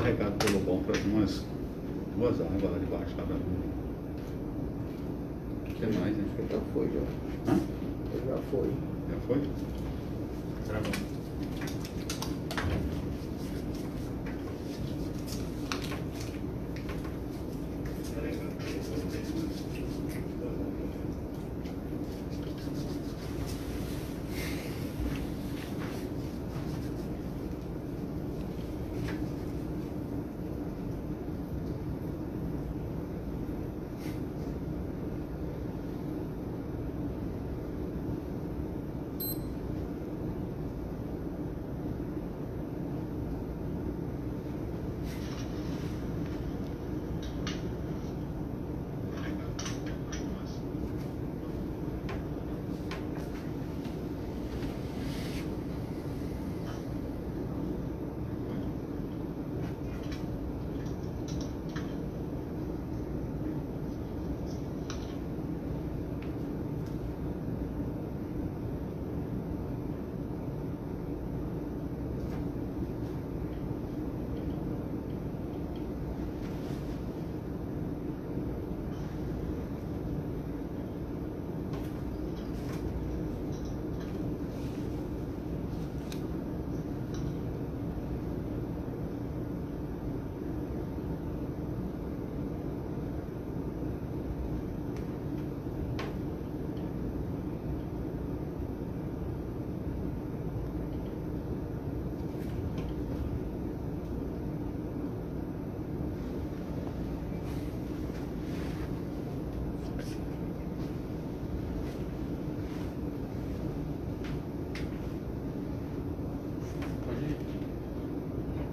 carregado pelo bom para umas 2 águas lá debaixo, cada uma. O que mais, hein? Já foi, já. Hã? Já foi. Já foi? Gravando.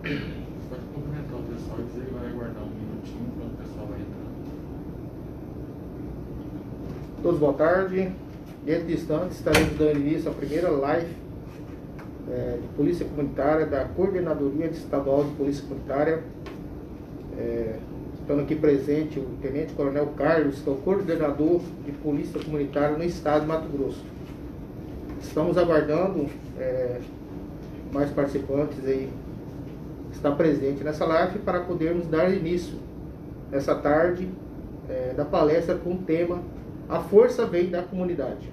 Pode cumprimentar o pessoal e dizer que vai aguardar um minutinho enquanto o pessoal vai entrando. Todos, boa tarde. Dentro de instantes estaremos dando início à primeira live de Polícia Comunitária da Coordenadoria Estadual de Polícia Comunitária. Estando aqui presente o Tenente Coronel Carlos, que é o coordenador de Polícia Comunitária no estado de Mato Grosso. Estamos aguardando mais participantes aí estar presente nessa live para podermos dar início essa tarde da palestra com o tema A Força Vem da Comunidade.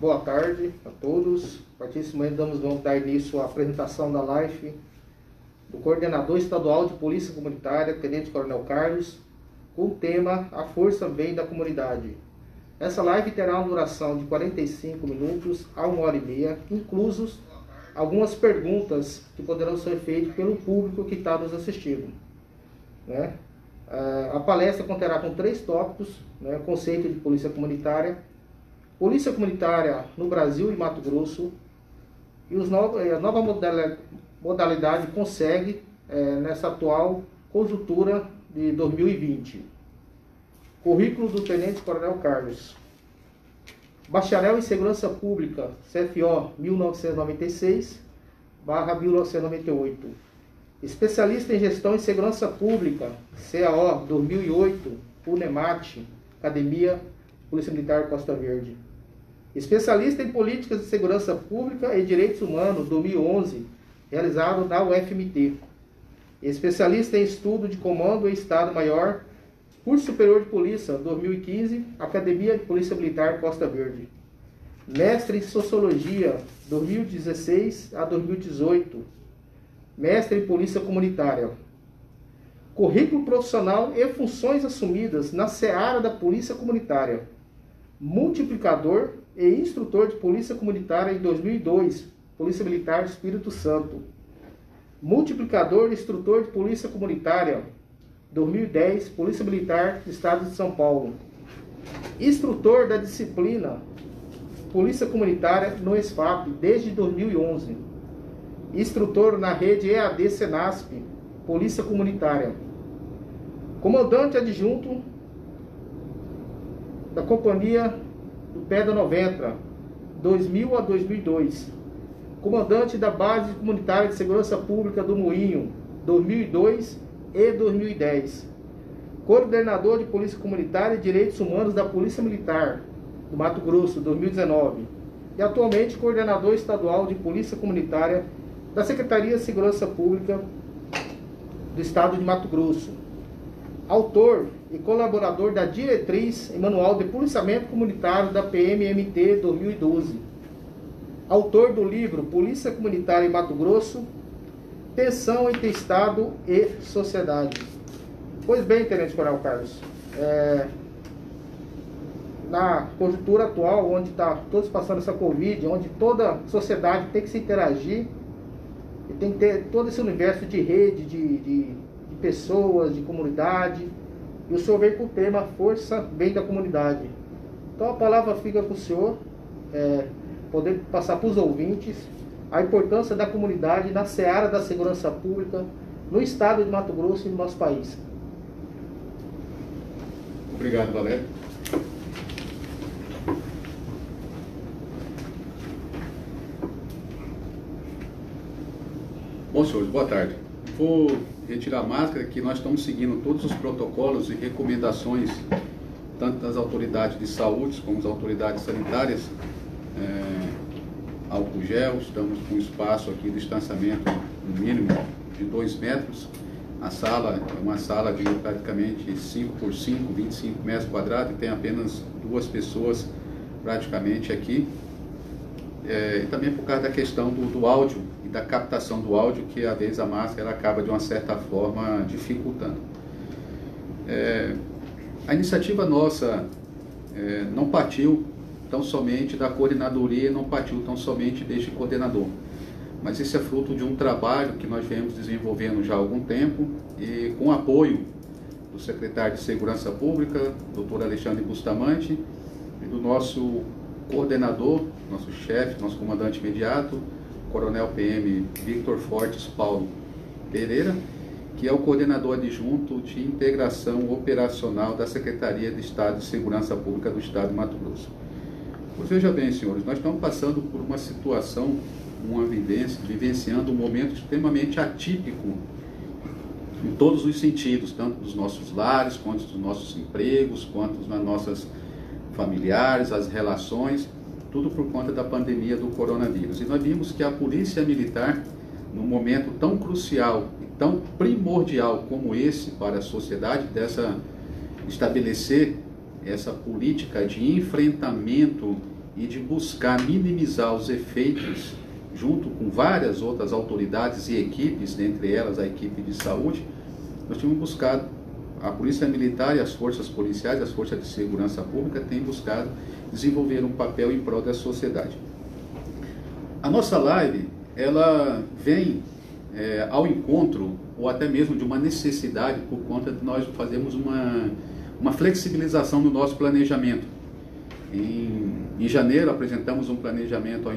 Boa tarde a todos. A partir desse momento vamos dar início à apresentação da live do Coordenador Estadual de Polícia Comunitária, Tenente Coronel Carlos, com o tema A Força Vem da Comunidade. Essa live terá uma duração de 45 minutos a 1h30, inclusos algumas perguntas que poderão ser feitas pelo público que está nos assistindo, né? A palestra conterá com 3 tópicos, né? Conceito de polícia comunitária no Brasil e Mato Grosso, e a nova modalidade consegue nessa atual conjuntura de 2020. Currículo do Tenente Coronel Carlos. Bacharel em Segurança Pública, CFO 1996/1998. Especialista em Gestão em Segurança Pública, CAO 2008, UNEMAT, Academia Polícia Militar Costa Verde. Especialista em Políticas de Segurança Pública e Direitos Humanos, 2011, realizado na UFMT. Especialista em Estudo de Comando e Estado-Maior, Curso Superior de Polícia, 2015, Academia de Polícia Militar Costa Verde. Mestre em Sociologia, 2016 a 2018. Mestre em Polícia Comunitária. Currículo profissional e funções assumidas na seara da Polícia Comunitária. Multiplicador e instrutor de Polícia Comunitária em 2002, Polícia Militar do Espírito Santo. Multiplicador e instrutor de Polícia Comunitária, 2010, Polícia Militar do Estado de São Paulo. Instrutor da disciplina Polícia Comunitária no SFAP desde 2011. Instrutor na rede EAD Senasp, Polícia Comunitária. Comandante adjunto da Companhia do Pedra 90, 2000 a 2002. Comandante da Base Comunitária de Segurança Pública do Moinho, 2002 e 2010. Coordenador de Polícia Comunitária e Direitos Humanos da Polícia Militar do Mato Grosso, 2019. E atualmente coordenador estadual de Polícia Comunitária da Secretaria de Segurança Pública do Estado de Mato Grosso. Autor e colaborador da Diretriz e Manual de Policiamento Comunitário da PMMT 2012. Autor do livro Polícia Comunitária em Mato Grosso, Tensão entre Estado e Sociedade. Pois bem, Tenente Coronel Carlos, na conjuntura atual, onde está todos passando essa Covid, onde toda a sociedade tem que se interagir, e tem que ter todo esse universo de rede, de pessoas, de comunidade, e o senhor vem com o tema Força Vem da Comunidade. Então a palavra fica com o senhor, poder passar para os ouvintes a importância da comunidade na seara da segurança pública no estado de Mato Grosso e no nosso país. Obrigado, Valério. Bom, senhores, boa tarde. Vou retirar a máscara, que nós estamos seguindo todos os protocolos e recomendações, tanto das autoridades de saúde como das autoridades sanitárias. Álcool gel, estamos com espaço aqui de distanciamento no mínimo de 2 metros. A sala é uma sala de praticamente 5 por 5, 25 metros quadrados, e tem apenas 2 pessoas praticamente aqui. E também por causa da questão do áudio e da captação do áudio, que às vezes a máscara ela acaba de uma certa forma dificultando. A iniciativa nossa não partiu tão somente da coordenadoria, não partiu tão somente deste coordenador, mas isso é fruto de um trabalho que nós viemos desenvolvendo já há algum tempo, e com o apoio do secretário de Segurança Pública, Dr. Alexandre Bustamante, e do nosso coordenador, nosso chefe, nosso comandante imediato, Coronel PM Victor Fortes Paulo Pereira, que é o coordenador adjunto de integração operacional da Secretaria de Estado de Segurança Pública do Estado de Mato Grosso. Pois veja bem, senhores, nós estamos passando por uma situação, vivenciando um momento extremamente atípico em todos os sentidos, tanto dos nossos lares, quanto dos nossos empregos, quanto nas nossas familiares, as relações, tudo por conta da pandemia do coronavírus. E nós vimos que a Polícia Militar, num momento tão crucial e tão primordial como esse para a sociedade, estabelecer essa política de enfrentamento e de buscar minimizar os efeitos, junto com várias outras autoridades e equipes, dentre elas a equipe de saúde, nós tínhamos buscado, a Polícia Militar e as forças policiais, as forças de segurança pública, têm buscado desenvolver um papel em prol da sociedade. A nossa live, ela vem ao encontro, ou até mesmo de uma necessidade, por conta de nós fazermos uma flexibilização no nosso planejamento. Em janeiro, apresentamos um planejamento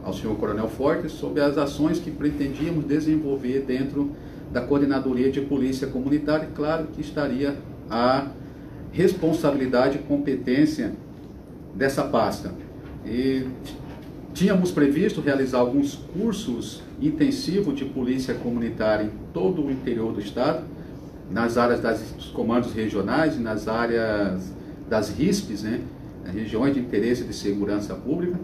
ao senhor Coronel Fortes sobre as ações que pretendíamos desenvolver dentro da Coordenadoria de Polícia Comunitária. Claro que estaria a responsabilidade e competência dessa pasta. E tínhamos previsto realizar alguns cursos intensivos de polícia comunitária em todo o interior do estado, nas áreas dos comandos regionais e nas áreas das RISPs, né, regiões de interesse de segurança pública,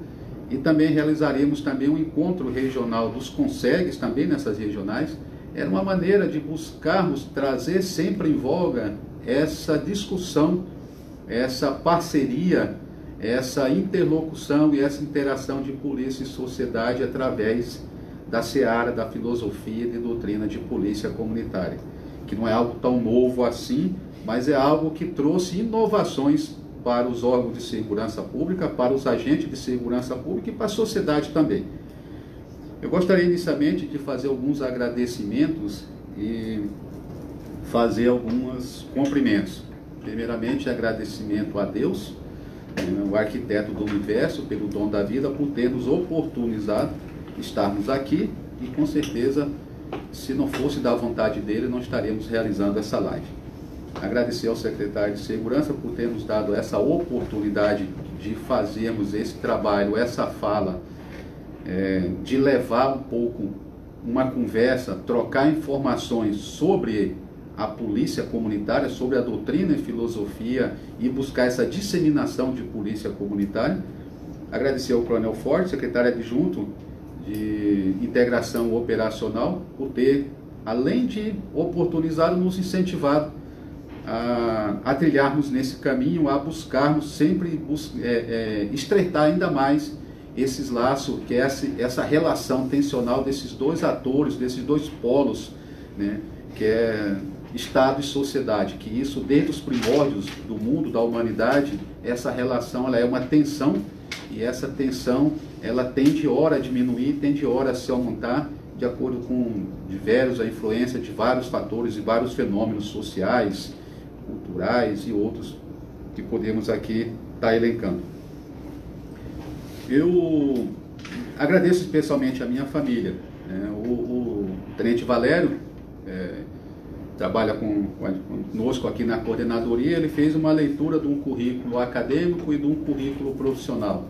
e também realizaremos também um encontro regional dos CONSEGs, também nessas regionais. Era uma maneira de buscarmos trazer sempre em voga essa discussão, essa parceria, essa interlocução e essa interação de polícia e sociedade através da seara da filosofia e de doutrina de polícia comunitária, que não é algo tão novo assim, mas é algo que trouxe inovações para os órgãos de segurança pública, para os agentes de segurança pública e para a sociedade também. Eu gostaria inicialmente de fazer alguns agradecimentos e fazer alguns cumprimentos. Primeiramente, agradecimento a Deus, o arquiteto do universo, pelo dom da vida, por ter nos oportunizado estarmos aqui, e com certeza, se não fosse da vontade dele, não estaríamos realizando essa live. Agradecer ao secretário de Segurança por ter nos dado essa oportunidade de fazermos esse trabalho, essa fala, de levar um pouco uma conversa, trocar informações sobre a polícia comunitária, sobre a doutrina e filosofia, e buscar essa disseminação de polícia comunitária. Agradecer ao Coronel Fortes, secretário adjunto de integração operacional, por ter, além de oportunizado, nos incentivado a trilharmos nesse caminho, a buscarmos sempre estreitar ainda mais esses laços, que é essa relação tensional desses dois atores, desses dois polos, né, que é Estado e sociedade, que isso desde os primórdios do mundo, da humanidade, essa relação ela é uma tensão, e essa tensão ela tende ora a diminuir, tende ora a se aumentar, de acordo com a influência de vários fatores e vários fenômenos sociais, culturais e outros que podemos aqui estar elencando. Eu agradeço especialmente a minha família. O Tenente Valério trabalha conosco aqui na coordenadoria. Ele fez uma leitura de um currículo acadêmico e de um currículo profissional.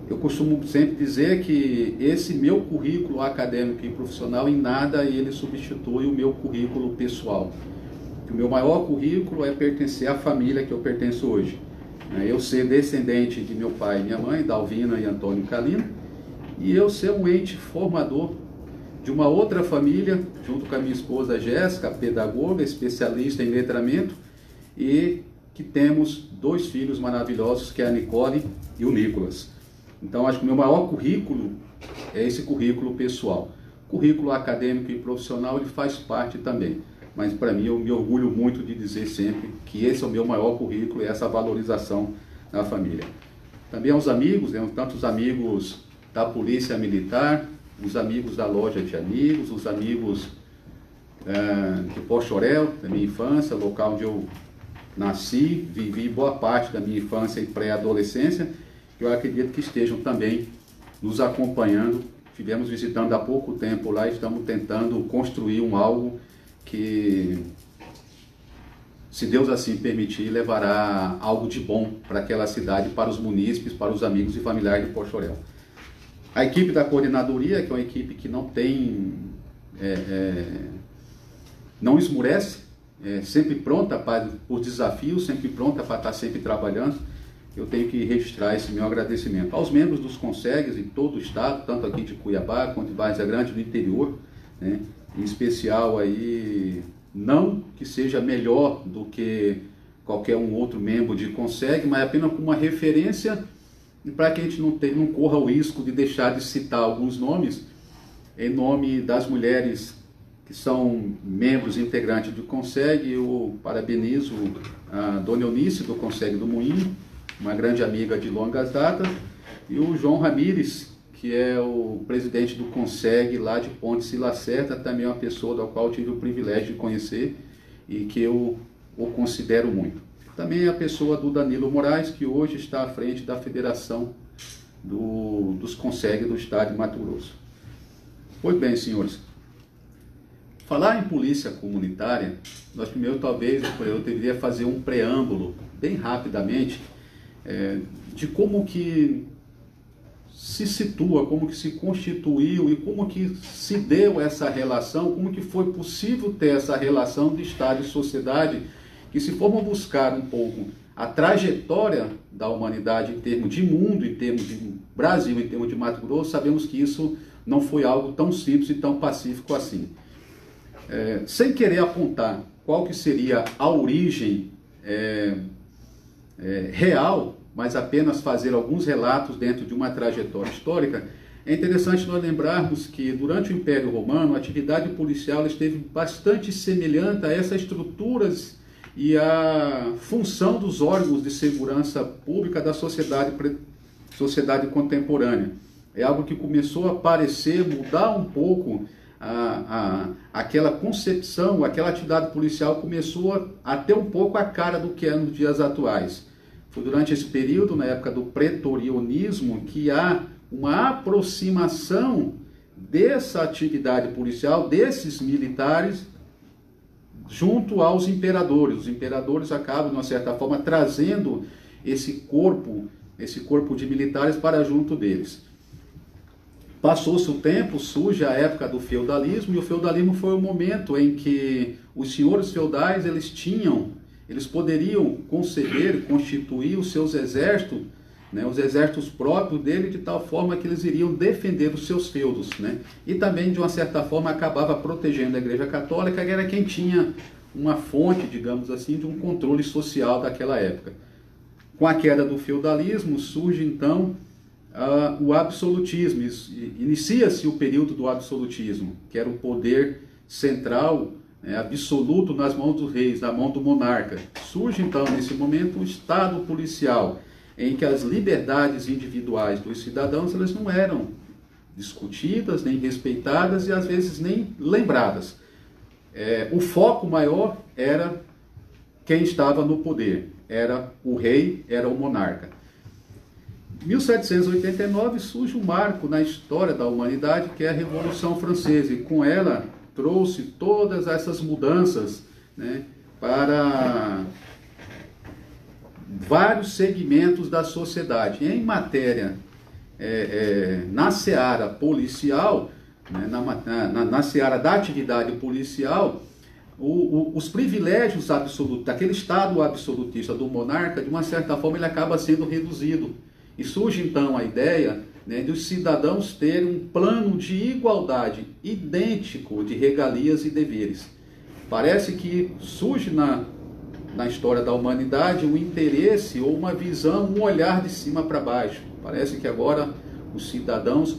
Eu costumo sempre dizer que esse meu currículo acadêmico e profissional, em nada ele substitui o meu currículo pessoal. O meu maior currículo é pertencer à família que eu pertenço hoje. Eu ser descendente de meu pai e minha mãe, Dalvina e Antônio Calino, e eu ser um ente formador de uma outra família, junto com a minha esposa Jéssica, pedagoga, especialista em letramento, e que temos 2 filhos maravilhosos, que é a Nicole e o Nicolas. Então, acho que o meu maior currículo é esse currículo pessoal. Currículo acadêmico e profissional, ele faz parte também. Mas, para mim, eu me orgulho muito de dizer sempre que esse é o meu maior currículo, e essa valorização na família. Também aos amigos, tanto os amigos da Polícia Militar, os amigos da Loja de Amigos, os amigos de Pochorel, da minha infância, local onde eu nasci, vivi boa parte da minha infância e pré-adolescência, que eu acredito que estejam também nos acompanhando. Estivemos visitando há pouco tempo lá e estamos tentando construir algo que, se Deus assim permitir, levará algo de bom para aquela cidade, para os munícipes, para os amigos e familiares de Pochorel. A equipe da coordenadoria, que é uma equipe que não tem, não esmurece, sempre pronta por desafios, sempre pronta para estar sempre trabalhando. Eu tenho que registrar esse meu agradecimento aos membros dos CONSEGs em todo o estado, tanto aqui de Cuiabá quanto de Várzea Grande, do interior, né? Em especial aí, não que seja melhor do que qualquer um outro membro de CONSEG, mas apenas como uma referência para que a gente não corra o risco de deixar de citar alguns nomes em nome das mulheres que são membros integrantes do CONSEG. Eu parabenizo a Dona Eunice do CONSEG do Moinho, uma grande amiga de longas datas, e o João Ramires, que é o presidente do CONSEG lá de Pontes e Lacerda, também é uma pessoa da qual eu tive o privilégio de conhecer e que eu o considero muito. Também a pessoa do Danilo Moraes, que hoje está à frente da Federação dos CONSEG do Estado de Mato Grosso. Pois bem, senhores, falar em polícia comunitária, nós primeiro talvez eu deveria fazer um preâmbulo, bem rapidamente, de como que se situa, como que se constituiu e como que se deu essa relação, como que foi possível ter essa relação de Estado e sociedade, que se formos buscar um pouco a trajetória da humanidade em termos de mundo, em termos de Brasil, em termos de Mato Grosso, sabemos que isso não foi algo tão simples e tão pacífico assim. Sem querer apontar qual que seria a origem real, mas apenas fazer alguns relatos dentro de uma trajetória histórica, é interessante nós lembrarmos que durante o Império Romano a atividade policial esteve bastante semelhante a essas estruturas e a função dos órgãos de segurança pública da sociedade contemporânea. É algo que começou a aparecer, mudar um pouco aquela concepção, aquela atividade policial começou a ter um pouco a cara do que é nos dias atuais. Foi durante esse período, na época do pretorionismo, que há uma aproximação dessa atividade policial, desses militares, junto aos imperadores. Os imperadores acabam, de uma certa forma, trazendo esse corpo de militares para junto deles. Passou-se o tempo, surge a época do feudalismo, e o feudalismo foi o momento em que os senhores feudais, eles poderiam conceber, constituir os seus exércitos, né, os exércitos próprios dele, de tal forma que eles iriam defender os seus feudos, né, e também, de uma certa forma, acabava protegendo a Igreja Católica, que era quem tinha uma fonte, digamos assim, de um controle social daquela época. Com a queda do feudalismo, surge então o absolutismo, inicia-se o período do absolutismo, que era o poder central, absoluto nas mãos dos reis, na mão do monarca. Surge então nesse momento o Estado policial, em que as liberdades individuais dos cidadãos elas não eram discutidas, nem respeitadas e às vezes nem lembradas. O foco maior era quem estava no poder, era o rei, era o monarca. Em 1789 surge um marco na história da humanidade, que é a Revolução Francesa, e com ela trouxe todas essas mudanças, né, para vários segmentos da sociedade. Em matéria, na seara policial, né, na seara da atividade policial, os privilégios absolutos, daquele Estado absolutista do monarca, de uma certa forma, ele acaba sendo reduzido. E surge então a ideia, né, de os cidadãos terem um plano de igualdade idêntico de regalias e deveres. Parece que surge na história da humanidade um interesse ou uma visão, um olhar de cima para baixo. Parece que agora os cidadãos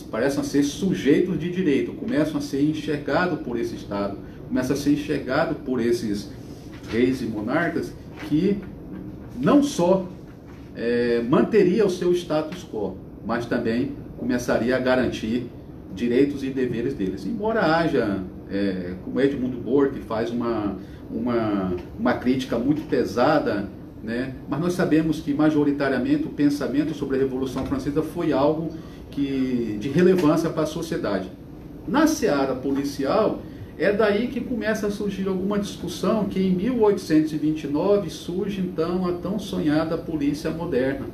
parecem a ser sujeitos de direito, começam a ser enxergados por esse Estado, começam a ser enxergados por esses reis e monarcas que não só manteria o seu status quo, mas também começaria a garantir direitos e deveres deles. Embora haja, como Edmund Burke faz uma crítica muito pesada, né, mas nós sabemos que majoritariamente o pensamento sobre a Revolução Francesa foi algo de relevância para a sociedade. Na seara policial, é daí que começa a surgir alguma discussão, que em 1829 surge então a tão sonhada polícia moderna.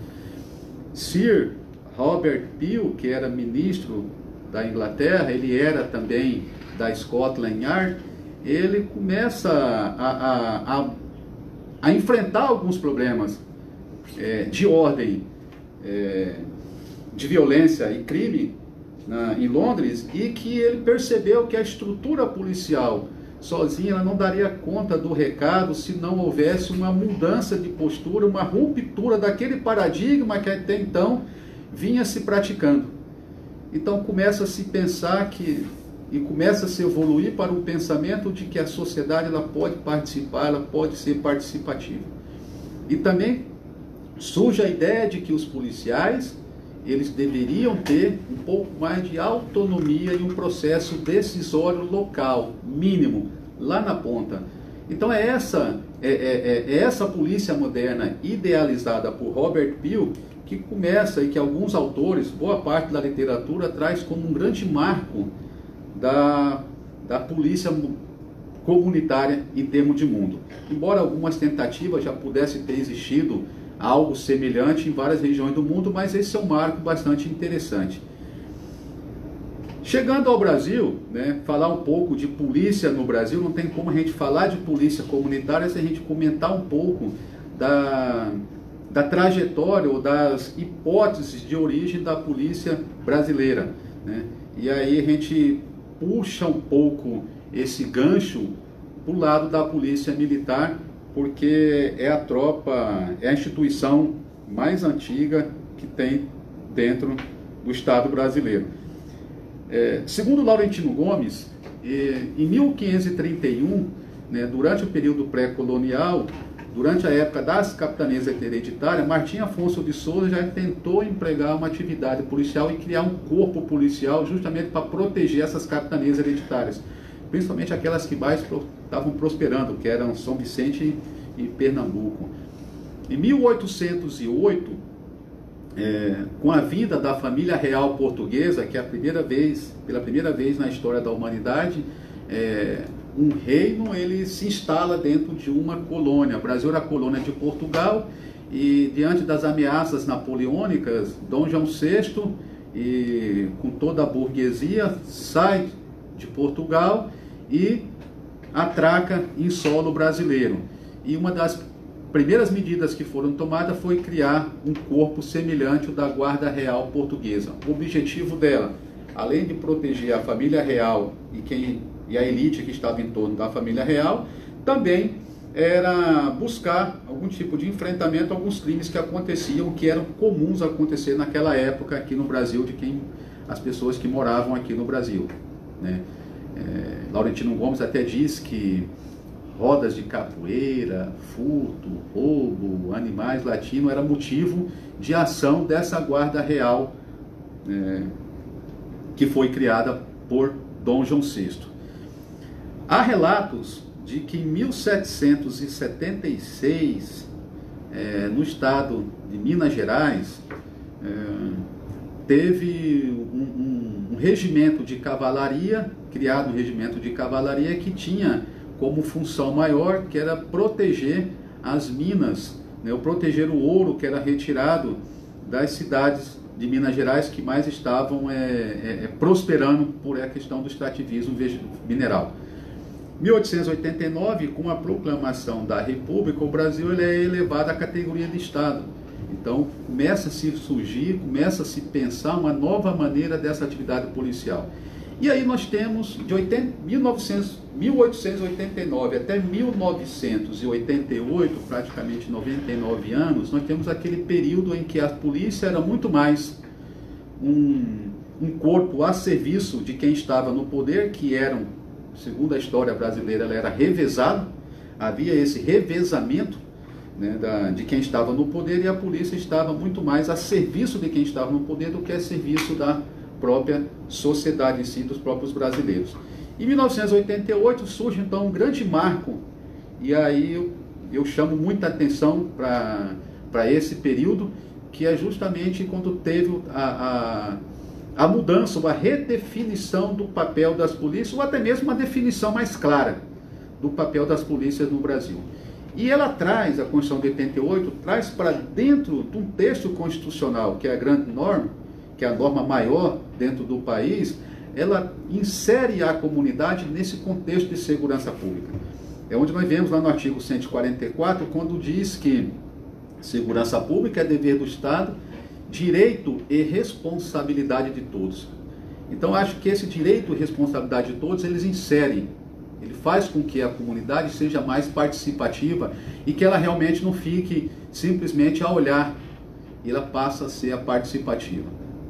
Sir Robert Peel, que era ministro da Inglaterra, ele era também da Scotland Yard, ele começa a enfrentar alguns problemas de ordem, de violência e crime em Londres, e que ele percebeu que a estrutura policial sozinha ela não daria conta do recado se não houvesse uma mudança de postura, uma ruptura daquele paradigma que até então vinha se praticando. Então começa a se pensar e começa a se evoluir para um pensamento de que a sociedade ela pode participar, ela pode ser participativa. E também surge a ideia de que os policiais eles deveriam ter um pouco mais de autonomia e um processo decisório local, mínimo, lá na ponta. Então é essa polícia moderna idealizada por Robert Peel que começa e que alguns autores, boa parte da literatura, traz como um grande marco da polícia comunitária em termos de mundo. Embora algumas tentativas já pudessem ter existido algo semelhante em várias regiões do mundo, mas esse é um marco bastante interessante. Chegando ao Brasil, né, falar um pouco de polícia no Brasil, não tem como a gente falar de polícia comunitária se a gente comentar um pouco da trajetória ou das hipóteses de origem da polícia brasileira, né? E aí a gente puxa um pouco esse gancho para o lado da polícia militar, porque é a tropa, é a instituição mais antiga que tem dentro do Estado brasileiro. Segundo Laurentino Gomes, em 1531, né, durante o período pré-colonial, durante a época das capitanias hereditárias, Martim Afonso de Souza já tentou empregar uma atividade policial e criar um corpo policial justamente para proteger essas capitanias hereditárias, principalmente aquelas que mais estavam prosperando, que eram São Vicente e Pernambuco. Em 1808, com a vinda da família real portuguesa, que é pela primeira vez na história da humanidade, um reino ele se instala dentro de uma colônia. O Brasil era a colônia de Portugal e diante das ameaças napoleônicas, Dom João VI, e com toda a burguesia, sai de Portugal e atraca em solo brasileiro. E uma das primeiras medidas que foram tomadas foi criar um corpo semelhante ao da Guarda Real Portuguesa. O objetivo dela, além de proteger a família real e a elite que estava em torno da família real, também era buscar algum tipo de enfrentamento a alguns crimes que aconteciam, que eram comuns acontecer naquela época aqui no Brasil, as pessoas que moravam aqui no Brasil, né? Laurentino Gomes até diz que rodas de capoeira, furto, roubo, animais latinos era motivo de ação dessa Guarda Real que foi criada por Dom João VI. Há relatos de que em 1776, no estado de Minas Gerais, teve um regimento de cavalaria, criado um regimento de cavalaria que tinha como função maior, que era proteger as minas, né, ou proteger o ouro que era retirado das cidades de Minas Gerais que mais estavam prosperando por a questão do extrativismo mineral. 1889, com a proclamação da República, o Brasil ele é elevado à categoria de Estado. Então começa a se surgir, começa a se pensar uma nova maneira dessa atividade policial. E aí nós temos, de 1889 até 1988, praticamente 99 anos, nós temos aquele período em que a polícia era muito mais um corpo a serviço de quem estava no poder, que eram, segundo a história brasileira, ela era revezado, havia esse revezamento, né, de quem estava no poder, e a polícia estava muito mais a serviço de quem estava no poder do que a serviço da própria sociedade em si, dos próprios brasileiros. Em 1988 surge então um grande marco, e aí eu chamo muita atenção para esse período, que é justamente quando teve a mudança, a redefinição do papel das polícias, ou até mesmo uma definição mais clara do papel das polícias no Brasil. E ela traz, a Constituição de 88, traz para dentro de um texto constitucional, que é a grande norma, que é a norma maior dentro do país, ela insere a comunidade nesse contexto de segurança pública. É onde nós vemos lá no artigo 144, quando diz que segurança pública é dever do Estado, direito e responsabilidade de todos. Então acho que esse direito e responsabilidade de todos, eles inserem Ele faz com que a comunidade seja mais participativa e que ela realmente não fique simplesmente a olhar, ela passa a ser a participativa.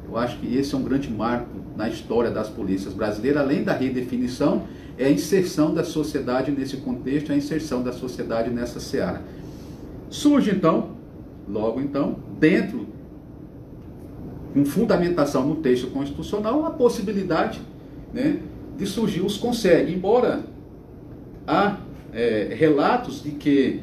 Eu acho que esse é um grande marco na história das polícias brasileiras, além da redefinição, é a inserção da sociedade nesse contexto, a inserção da sociedade nessa seara. Surge então, logo então, dentro, com fundamentação no texto constitucional, a possibilidade, né, de surgir os CONSEG, embora há relatos de que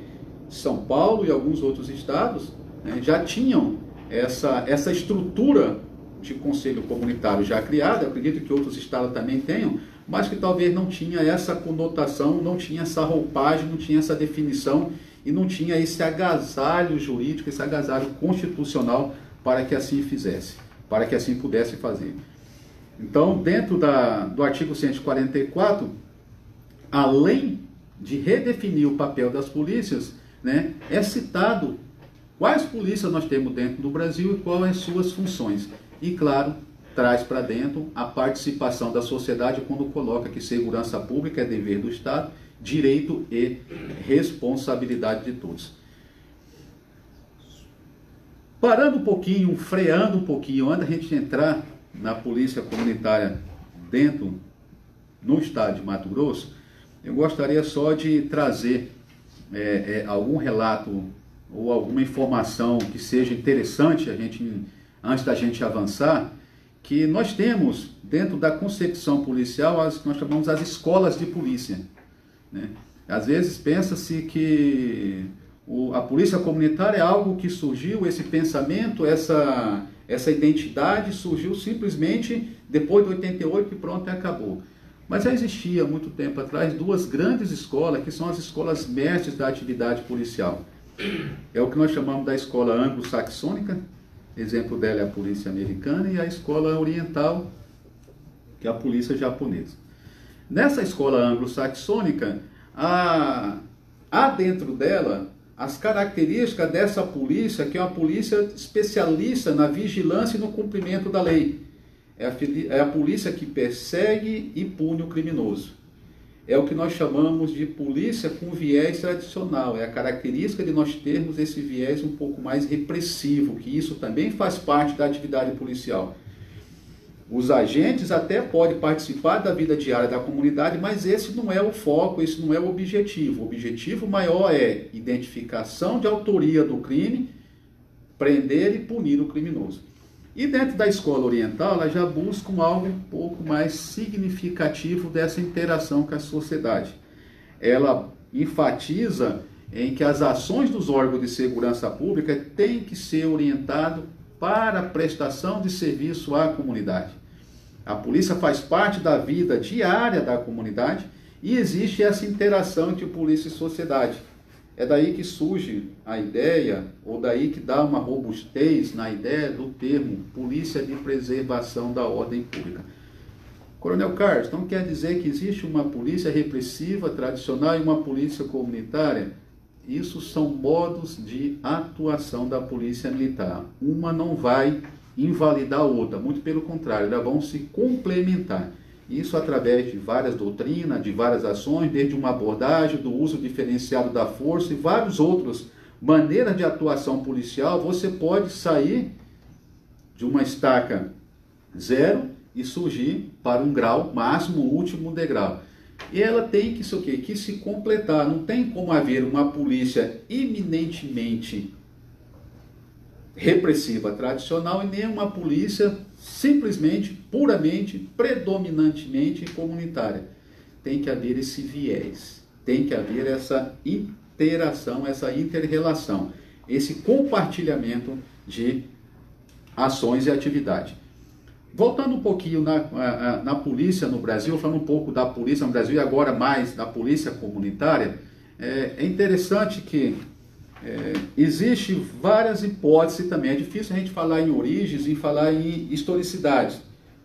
São Paulo e alguns outros estados, né, já tinham essa estrutura de conselho comunitário já criada. Eu acredito que outros estados também tenham, mas que talvez não tinha essa conotação, não tinha essa roupagem, não tinha essa definição e não tinha esse agasalho jurídico, esse agasalho constitucional para que assim fizesse, para que assim pudesse fazer. Então, dentro do artigo 144, além de redefinir o papel das polícias, né, é citado quais polícias nós temos dentro do Brasil e quais as suas funções. E, claro, traz para dentro a participação da sociedade quando coloca que segurança pública é dever do Estado, direito e responsabilidade de todos. Parando um pouquinho, freando um pouquinho, antes da gente entrar na polícia comunitária no estado de Mato Grosso, eu gostaria só de trazer algum relato ou alguma informação que seja interessante antes da gente avançar, que nós temos dentro da concepção policial as que nós chamamos as escolas de polícia, né? Às vezes pensa-se que a polícia comunitária é algo que surgiu, esse pensamento, essa identidade surgiu simplesmente depois de 88 e pronto, e acabou. Mas já existia há muito tempo atrás duas grandes escolas, que são as escolas mestres da atividade policial. É o que nós chamamos da escola anglo-saxônica, exemplo dela é a polícia americana, e a escola oriental, que é a polícia japonesa. Nessa escola anglo-saxônica, há dentro dela as características dessa polícia, que é uma polícia especialista na vigilância e no cumprimento da lei. É a polícia que persegue e pune o criminoso. É o que nós chamamos de polícia com viés tradicional. É a característica de nós termos esse viés um pouco mais repressivo, que isso também faz parte da atividade policial. Os agentes até podem participar da vida diária da comunidade, mas esse não é o foco, esse não é o objetivo. O objetivo maior é identificação de autoria do crime, prender e punir o criminoso. E dentro da escola oriental, ela já busca algo um pouco mais significativo dessa interação com a sociedade. Ela enfatiza em que as ações dos órgãos de segurança pública têm que ser orientadas para a prestação de serviço à comunidade. A polícia faz parte da vida diária da comunidade e existe essa interação entre polícia e sociedade. É daí que surge a ideia, ou daí que dá uma robustez na ideia do termo polícia de preservação da ordem pública. Coronel Carlos, então quer dizer que existe uma polícia repressiva tradicional e uma polícia comunitária? Isso são modos de atuação da polícia militar. Uma não vai invalidar a outra, muito pelo contrário, elas vão se complementar. Isso através de várias doutrinas, de várias ações, desde uma abordagem, do uso diferenciado da força e várias outras maneiras de atuação policial. Você pode sair de uma estaca zero e surgir para um grau máximo, o último degrau. E ela tem que, que se completar. Não tem como haver uma polícia eminentemente repressiva tradicional e nem uma polícia simplesmente, puramente, predominantemente comunitária. Tem que haver esse viés, tem que haver essa interação, essa inter-relação, esse compartilhamento de ações e atividades. Voltando um pouquinho na polícia no Brasil, falando um pouco da polícia no Brasil e agora mais da polícia comunitária, é interessante que existe várias hipóteses também. É difícil a gente falar em origens e falar em historicidade,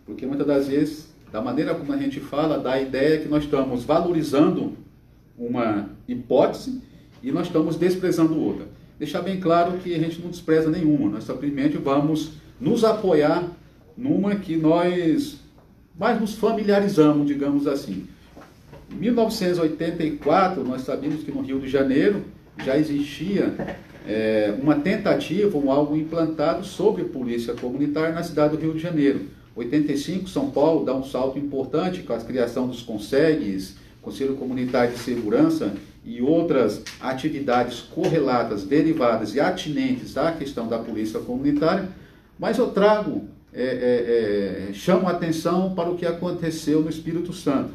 porque muitas das vezes, da maneira como a gente fala, dá a ideia que nós estamos valorizando uma hipótese e nós estamos desprezando outra. Deixar bem claro que a gente não despreza nenhuma, nós simplesmente vamos nos apoiar numa que nós mais nos familiarizamos, digamos assim. Em 1984, nós sabemos que no Rio de Janeiro já existia uma tentativa, algo implantado sobre polícia comunitária na cidade do Rio de Janeiro. 85, São Paulo dá um salto importante com a criação dos CONSEGs, Conselho Comunitário de Segurança, e outras atividades correlatas, derivadas e atinentes à questão da polícia comunitária, mas eu trago, chamo a atenção para o que aconteceu no Espírito Santo.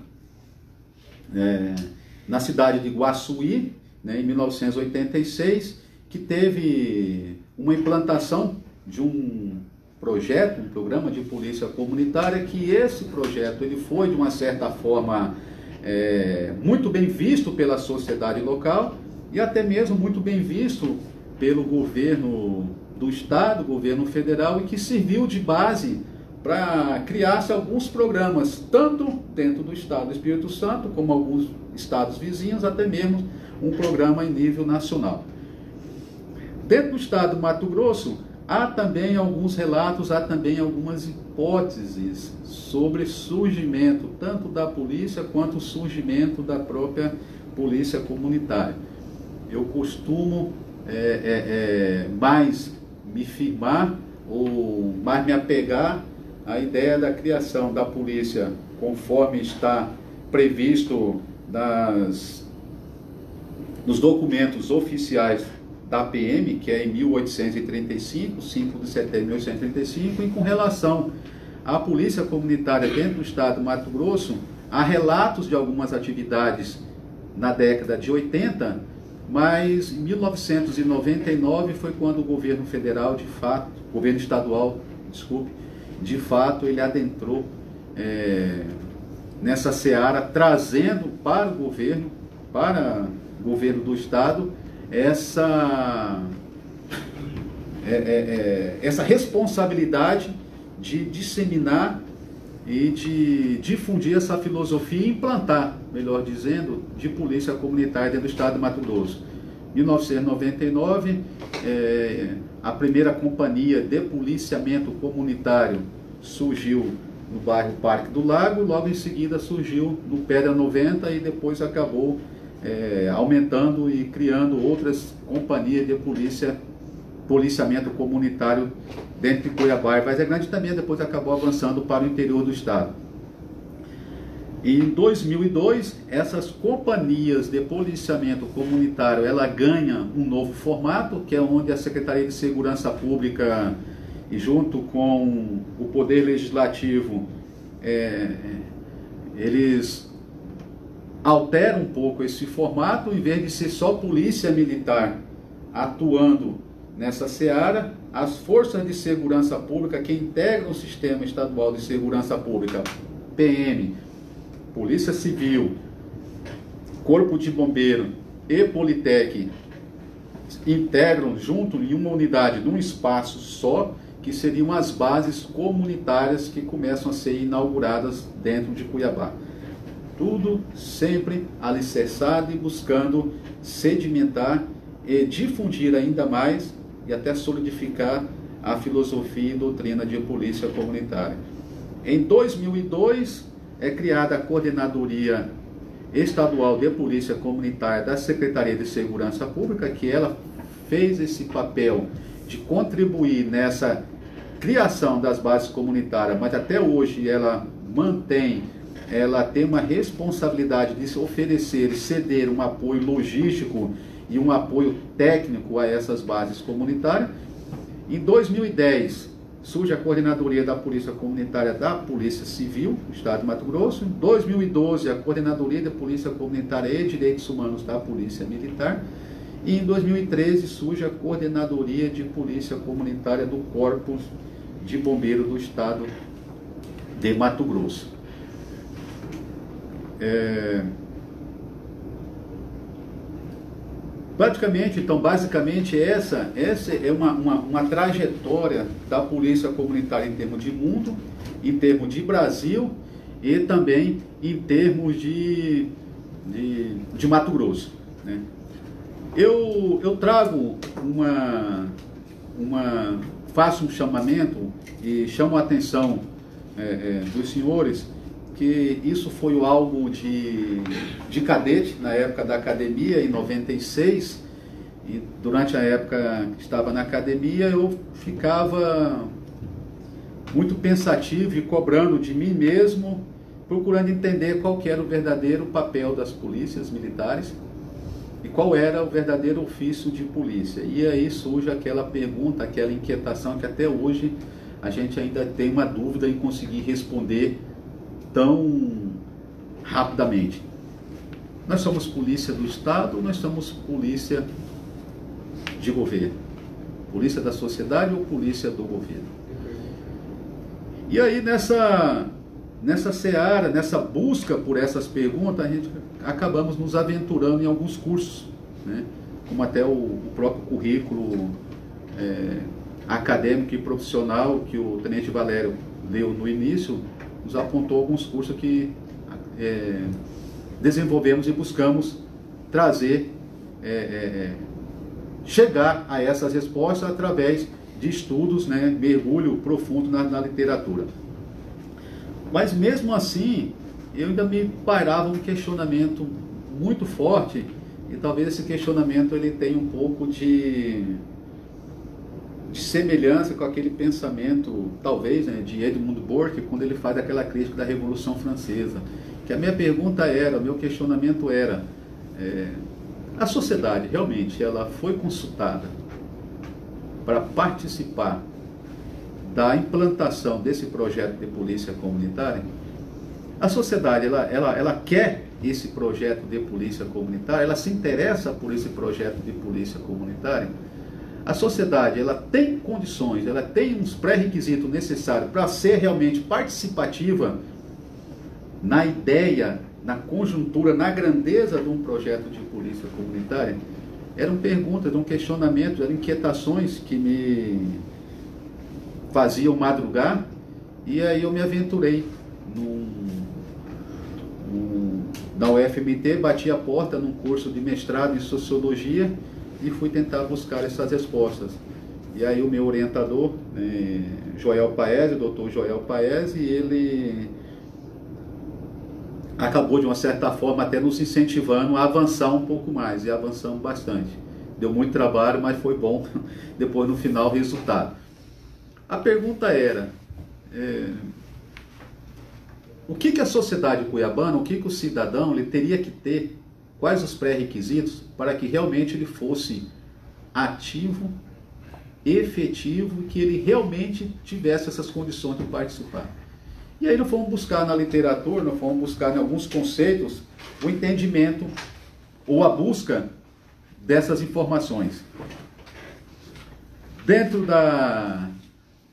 Na cidade de Guaçuí, em 1986, que teve uma implantação de um projeto, um programa de polícia comunitária, que esse projeto ele foi, de uma certa forma, muito bem visto pela sociedade local e até mesmo muito bem visto pelo governo do Estado, governo federal, e que serviu de base para criar-se alguns programas, tanto dentro do Estado do Espírito Santo, como alguns estados vizinhos, até mesmo um programa em nível nacional. Dentro do Estado do Mato Grosso, há também alguns relatos, há também algumas hipóteses sobre surgimento, tanto da polícia quanto o surgimento da própria polícia comunitária. Eu costumo mais me firmar ou mais me apegar à ideia da criação da polícia conforme está previsto nos documentos oficiais da PM, que é em 1835, 5 de setembro de 1835, e com relação à polícia comunitária dentro do estado do Mato Grosso, há relatos de algumas atividades na década de 80, mas em 1999 foi quando o governo federal, de fato, governo estadual, desculpe, de fato ele adentrou nessa seara, trazendo para o governo do estado, essa responsabilidade de disseminar e de difundir essa filosofia e implantar, melhor dizendo, de polícia comunitária dentro do estado de Mato Grosso. Em 1999, a primeira companhia de policiamento comunitário surgiu no bairro Parque do Lago, logo em seguida surgiu no Pedra 90 e depois acabou aumentando e criando outras companhias de policiamento comunitário dentro de Cuiabá e Várzea Grande, também depois acabou avançando para o interior do estado. Em 2002, essas companhias de policiamento comunitário, ela ganha um novo formato, que é onde a Secretaria de Segurança Pública, e junto com o Poder Legislativo, eles altera um pouco esse formato, em vez de ser só polícia militar atuando nessa seara, as forças de segurança pública que integram o Sistema Estadual de Segurança Pública, PM, Polícia Civil, Corpo de Bombeiro e Politec, integram junto em uma unidade, num espaço só, que seriam as bases comunitárias que começam a ser inauguradas dentro de Cuiabá. Tudo sempre alicerçado e buscando sedimentar e difundir ainda mais e até solidificar a filosofia e doutrina de polícia comunitária. Em 2002, é criada a Coordenadoria Estadual de Polícia Comunitária da Secretaria de Segurança Pública, que ela fez esse papel de contribuir nessa criação das bases comunitárias, mas até hoje ela tem uma responsabilidade de se oferecer e ceder um apoio logístico e um apoio técnico a essas bases comunitárias. Em 2010, surge a Coordenadoria da Polícia Comunitária da Polícia Civil, do Estado de Mato Grosso. Em 2012, a Coordenadoria da Polícia Comunitária e Direitos Humanos da Polícia Militar. E em 2013, surge a Coordenadoria de Polícia Comunitária do Corpo de Bombeiro do Estado de Mato Grosso. Praticamente, então, basicamente, essa é uma trajetória da polícia comunitária em termos de mundo, em termos de Brasil e também em termos de Mato Grosso, né? Eu trago faço um chamamento e chamo a atenção dos senhores porque isso foi algo de cadete, na época da academia, em 96, e durante a época que estava na academia, eu ficava muito pensativo e cobrando de mim mesmo, procurando entender qual que era o verdadeiro papel das polícias militares e qual era o verdadeiro ofício de polícia. E aí surge aquela pergunta, aquela inquietação que até hoje a gente ainda tem uma dúvida em conseguir responder tão rapidamente. Nós somos polícia do Estado ou nós somos polícia de governo? Polícia da sociedade ou polícia do governo? E aí nessa seara, nessa busca por essas perguntas, a gente acabamos nos aventurando em alguns cursos, né? Como até o próprio currículo acadêmico e profissional que o Tenente Valério leu no início, nos apontou alguns cursos que desenvolvemos e buscamos trazer, chegar a essas respostas através de estudos, né, mergulho profundo na literatura. Mas mesmo assim, eu ainda me pairava um questionamento muito forte, e talvez esse questionamento ele tenha um pouco de semelhança com aquele pensamento, talvez, né, de Edmund Burke, quando ele faz aquela crítica da Revolução Francesa. Que a minha pergunta era, o meu questionamento era, a sociedade realmente ela foi consultada para participar da implantação desse projeto de polícia comunitária? A sociedade ela quer esse projeto de polícia comunitária? Ela se interessa por esse projeto de polícia comunitária? A sociedade ela tem condições, ela tem uns pré-requisitos necessários para ser realmente participativa na ideia, na conjuntura, na grandeza de um projeto de polícia comunitária? Eram perguntas, eram questionamentos, eram inquietações que me faziam madrugar, e aí eu me aventurei na UFMT, bati a porta num curso de mestrado em Sociologia e fui tentar buscar essas respostas. E aí o meu orientador, Joel Paese, o doutor Joel Paese, ele acabou de uma certa forma até nos incentivando a avançar um pouco mais, e avançamos bastante. Deu muito trabalho, mas foi bom depois no final o resultado. A pergunta era, o que a sociedade cuiabana, o que o cidadão ele teria que ter, quais os pré-requisitos para que realmente ele fosse ativo, efetivo, que ele realmente tivesse essas condições de participar. E aí nós fomos buscar na literatura, nós fomos buscar em alguns conceitos o entendimento ou a busca dessas informações.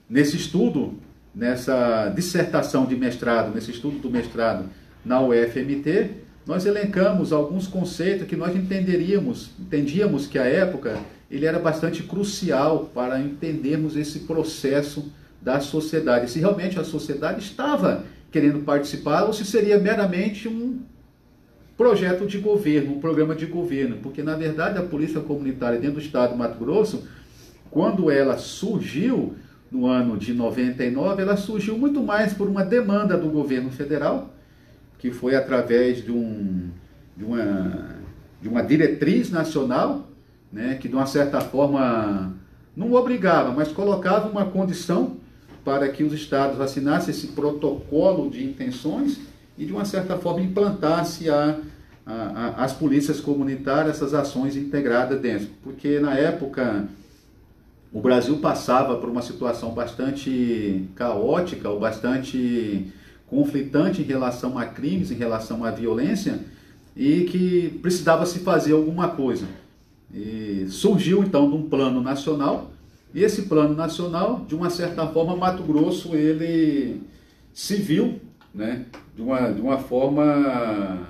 Nesse estudo, nessa dissertação de mestrado, nesse estudo do mestrado na UFMT, nós elencamos alguns conceitos que nós entendíamos que à época ele era bastante crucial para entendermos esse processo da sociedade, se realmente a sociedade estava querendo participar ou se seria meramente um projeto de governo, um programa de governo, porque na verdade a polícia comunitária dentro do estado do Mato Grosso, quando ela surgiu no ano de 99, ela surgiu muito mais por uma demanda do governo federal, que foi através de uma diretriz nacional, né, que de uma certa forma não obrigava, mas colocava uma condição para que os estados assinassem esse protocolo de intenções e de uma certa forma implantasse as polícias comunitárias, essas ações integradas dentro. Porque na época o Brasil passava por uma situação bastante caótica, ou bastante conflitante em relação a crimes, em relação à violência, e que precisava se fazer alguma coisa. E surgiu então de um plano nacional, e esse plano nacional, de uma certa forma, Mato Grosso, ele se viu, né, de uma forma,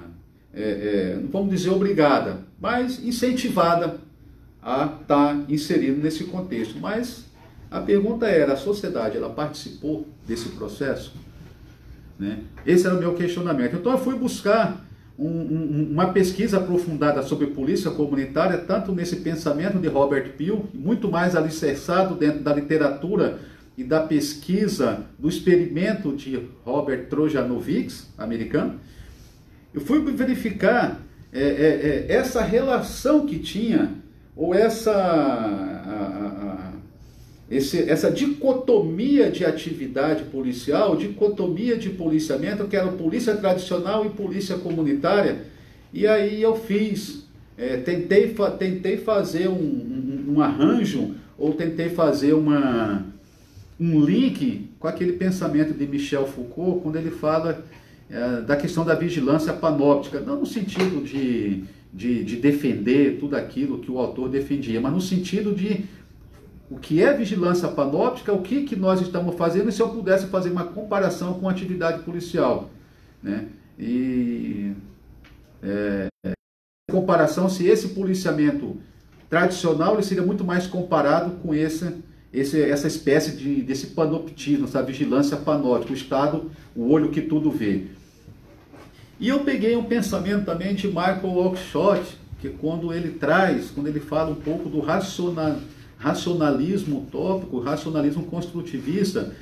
não vamos dizer obrigada, mas incentivada a estar inserido nesse contexto. Mas a pergunta era, a sociedade, ela participou desse processo? Né? Esse era o meu questionamento. Então eu fui buscar uma pesquisa aprofundada sobre polícia comunitária, tanto nesse pensamento de Robert Peel, muito mais alicerçado dentro da literatura e da pesquisa do experimento de Robert Trojanovic, americano, eu fui verificar essa relação que tinha, ou essa dicotomia de atividade policial, dicotomia de policiamento, que era polícia tradicional e polícia comunitária. E aí eu fiz, tentei fazer um arranjo, ou tentei fazer um link com aquele pensamento de Michel Foucault, quando ele fala da questão da vigilância panóptica, não no sentido de defender tudo aquilo que o autor defendia, mas no sentido de o que é vigilância panóptica, o que nós estamos fazendo, e se eu pudesse fazer uma comparação com a atividade policial, né? E comparação, se esse policiamento tradicional ele seria muito mais comparado com essa espécie desse panoptismo, essa vigilância panóptica, o Estado, o olho que tudo vê. E eu peguei um pensamento também de Michael Oakeshott, que quando ele fala um pouco do racionalismo utópico, racionalismo construtivista,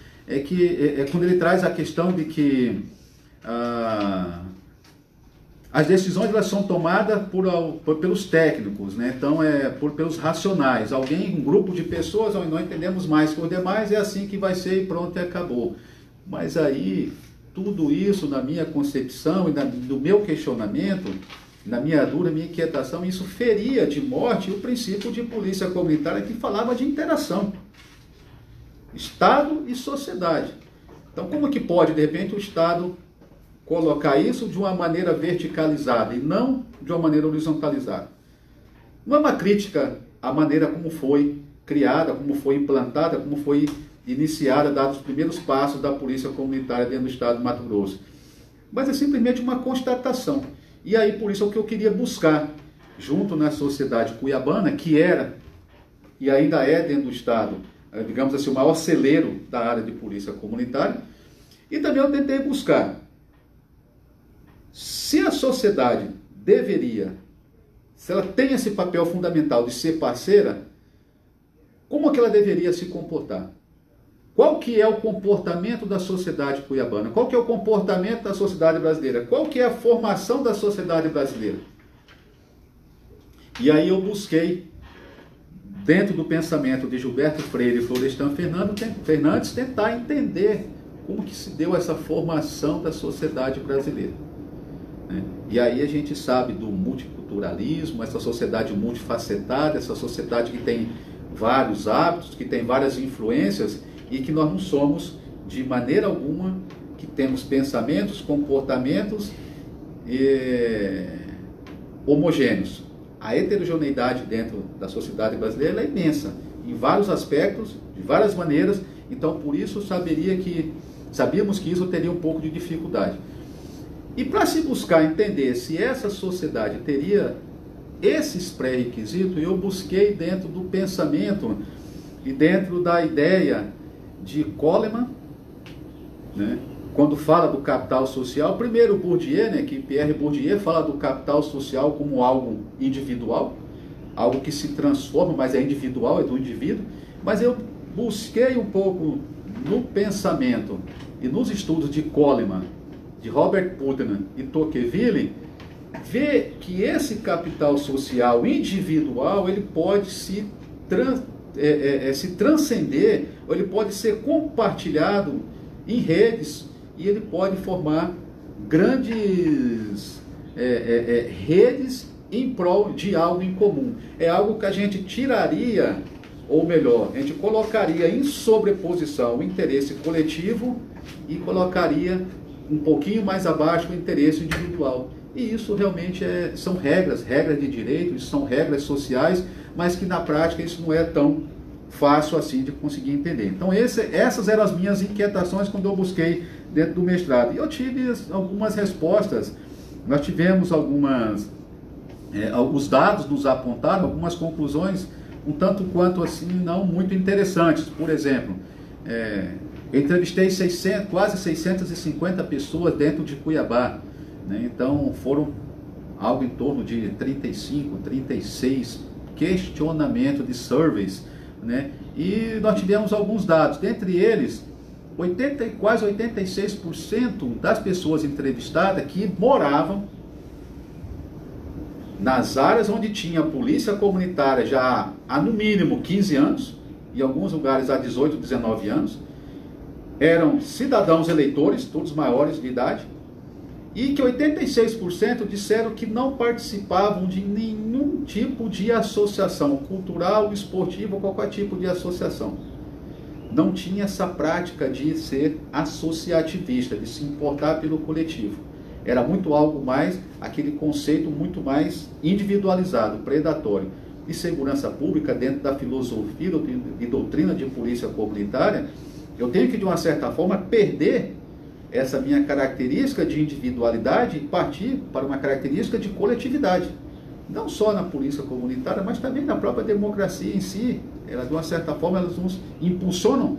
quando ele traz a questão de que as decisões elas são tomadas pelos técnicos, né? Então pelos racionais. Um grupo de pessoas, não entendemos mais que os demais, é assim que vai ser e pronto, e acabou. Mas aí, tudo isso na minha concepção e no meu questionamento, na minha inquietação, isso feria de morte o princípio de polícia comunitária que falava de interação. Estado e sociedade. Então, como que pode, de repente, o Estado colocar isso de uma maneira verticalizada e não de uma maneira horizontalizada? Não é uma crítica à maneira como foi criada, como foi implantada, como foi iniciada, dados os primeiros passos da polícia comunitária dentro do estado de Mato Grosso. Mas é simplesmente uma constatação. E aí, por isso, é o que eu queria buscar, junto na sociedade cuiabana, que era, e ainda é dentro do estado, digamos assim, o maior celeiro da área de polícia comunitária. E também eu tentei buscar se a sociedade se ela tem esse papel fundamental de ser parceira, como que ela deveria se comportar? Qual que é o comportamento da sociedade cuiabana? Qual que é o comportamento da sociedade brasileira? Qual que é a formação da sociedade brasileira? E aí eu busquei, dentro do pensamento de Gilberto Freire e Florestan Fernandes, tentar entender como que se deu essa formação da sociedade brasileira. E aí a gente sabe do multiculturalismo, essa sociedade multifacetada, essa sociedade que tem vários hábitos, que tem várias influências, e que nós não somos, de maneira alguma, que temos pensamentos, comportamentos homogêneos. A heterogeneidade dentro da sociedade brasileira é imensa, em vários aspectos, de várias maneiras. Então, por isso, sabíamos que isso teria um pouco de dificuldade. E para se buscar entender se essa sociedade teria esses pré-requisitos, eu busquei dentro do pensamento e dentro da ideia de Coleman, né? Quando fala do capital social, primeiro Bourdieu, né, que Pierre Bourdieu fala do capital social como algo individual, algo que se transforma, mas é individual, é do indivíduo. Mas eu busquei um pouco no pensamento e nos estudos de Coleman, de Robert Putnam e Tocqueville, ver que esse capital social individual ele pode se transcender, ou ele pode ser compartilhado em redes, e ele pode formar grandes redes em prol de algo em comum. É algo que a gente tiraria, ou melhor, a gente colocaria em sobreposição o interesse coletivo e colocaria um pouquinho mais abaixo o interesse individual. E isso realmente são regras de direito, isso são regras sociais, mas que na prática isso não é tão fácil assim de conseguir entender. Então essas eram as minhas inquietações quando eu busquei dentro do mestrado. E eu tive algumas respostas, nós tivemos os dados nos apontaram algumas conclusões um tanto quanto assim não muito interessantes. Por exemplo, eu entrevistei quase 650 pessoas dentro de Cuiabá, né? Então foram algo em torno de 35, 36 questionamentos de surveys né? E nós tivemos alguns dados, dentre eles, quase 86% das pessoas entrevistadas que moravam nas áreas onde tinha polícia comunitária já há no mínimo 15 anos, em alguns lugares há 18, 19 anos, eram cidadãos eleitores, todos maiores de idade, e que 86% disseram que não participavam de nenhum tipo de associação cultural, esportiva ou qualquer tipo de associação. Não tinha essa prática de ser associativista, de se importar pelo coletivo. Era muito algo mais, aquele conceito muito mais individualizado, predatório. E segurança pública, dentro da filosofia e doutrina de polícia comunitária, eu tenho que, de uma certa forma, perder essa minha característica de individualidade e partir para uma característica de coletividade. Não só na polícia comunitária, mas também na própria democracia em si. Ela, de uma certa forma, elas nos impulsionam,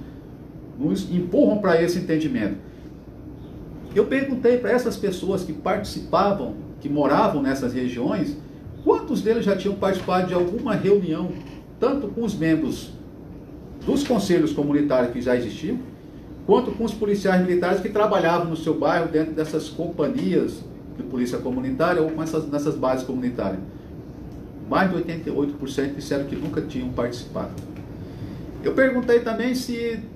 nos empurram para esse entendimento. Eu perguntei para essas pessoas que participavam, que moravam nessas regiões, quantos deles já tinham participado de alguma reunião, tanto com os membros dos conselhos comunitários que já existiam, quanto com os policiais militares que trabalhavam no seu bairro, dentro dessas companhias de polícia comunitária ou nessas bases comunitárias. Mais de 88% disseram que nunca tinham participado. Eu perguntei também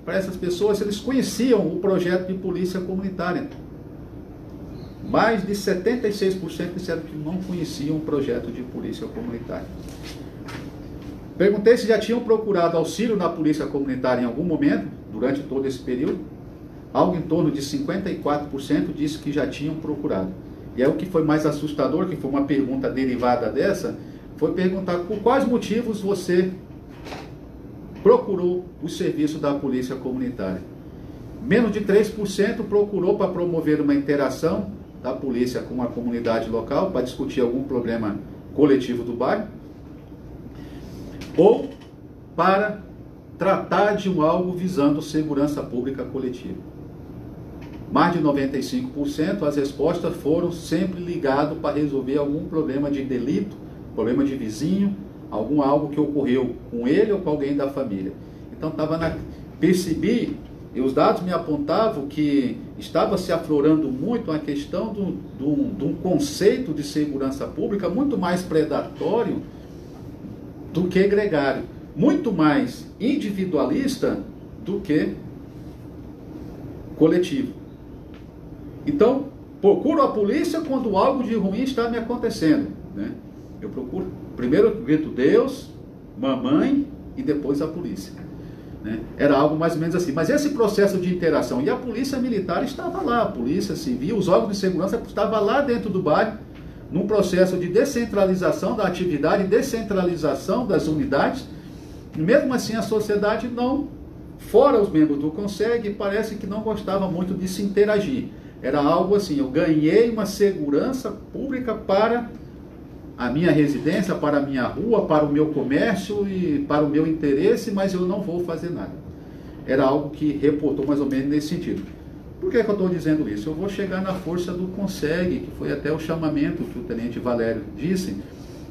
para essas pessoas se eles conheciam o projeto de polícia comunitária. Mais de 76% disseram que não conheciam o projeto de polícia comunitária. Perguntei se já tinham procurado auxílio na polícia comunitária em algum momento, durante todo esse período. Algo em torno de 54% disse que já tinham procurado. E aí o que foi mais assustador, que foi uma pergunta derivada dessa, foi perguntar por quais motivos você procurou o serviço da polícia comunitária. Menos de 3% procurou para promover uma interação da polícia com a comunidade local, para discutir algum problema coletivo do bairro, ou para tratar de algo visando segurança pública coletiva. Mais de 95% as respostas foram sempre ligadas para resolver algum problema de delito, problema de vizinho, algo que ocorreu com ele ou com alguém da família. Então percebi, e os dados me apontavam que estava se aflorando muito a questão de um conceito de segurança pública muito mais predatório do que gregário, muito mais individualista do que coletivo. Então, procuro a polícia quando algo de ruim está me acontecendo, né? Eu procuro, primeiro grito Deus, mamãe e depois a polícia, né? Era algo mais ou menos assim. Mas esse processo de interação, e a polícia militar estava lá, a polícia civil, os órgãos de segurança estavam lá dentro do bairro, num processo de descentralização da atividade, descentralização das unidades. E mesmo assim a sociedade não, fora os membros do CONSEG, parece que não gostava muito de se interagir. Era algo assim, eu ganhei uma segurança pública para a minha residência, para a minha rua, para o meu comércio e para o meu interesse, mas eu não vou fazer nada. Era algo que reportou mais ou menos nesse sentido. Por que eu estou dizendo isso? Eu vou chegar na força do CONSEG, que foi até o chamamento que o Tenente Valério disse,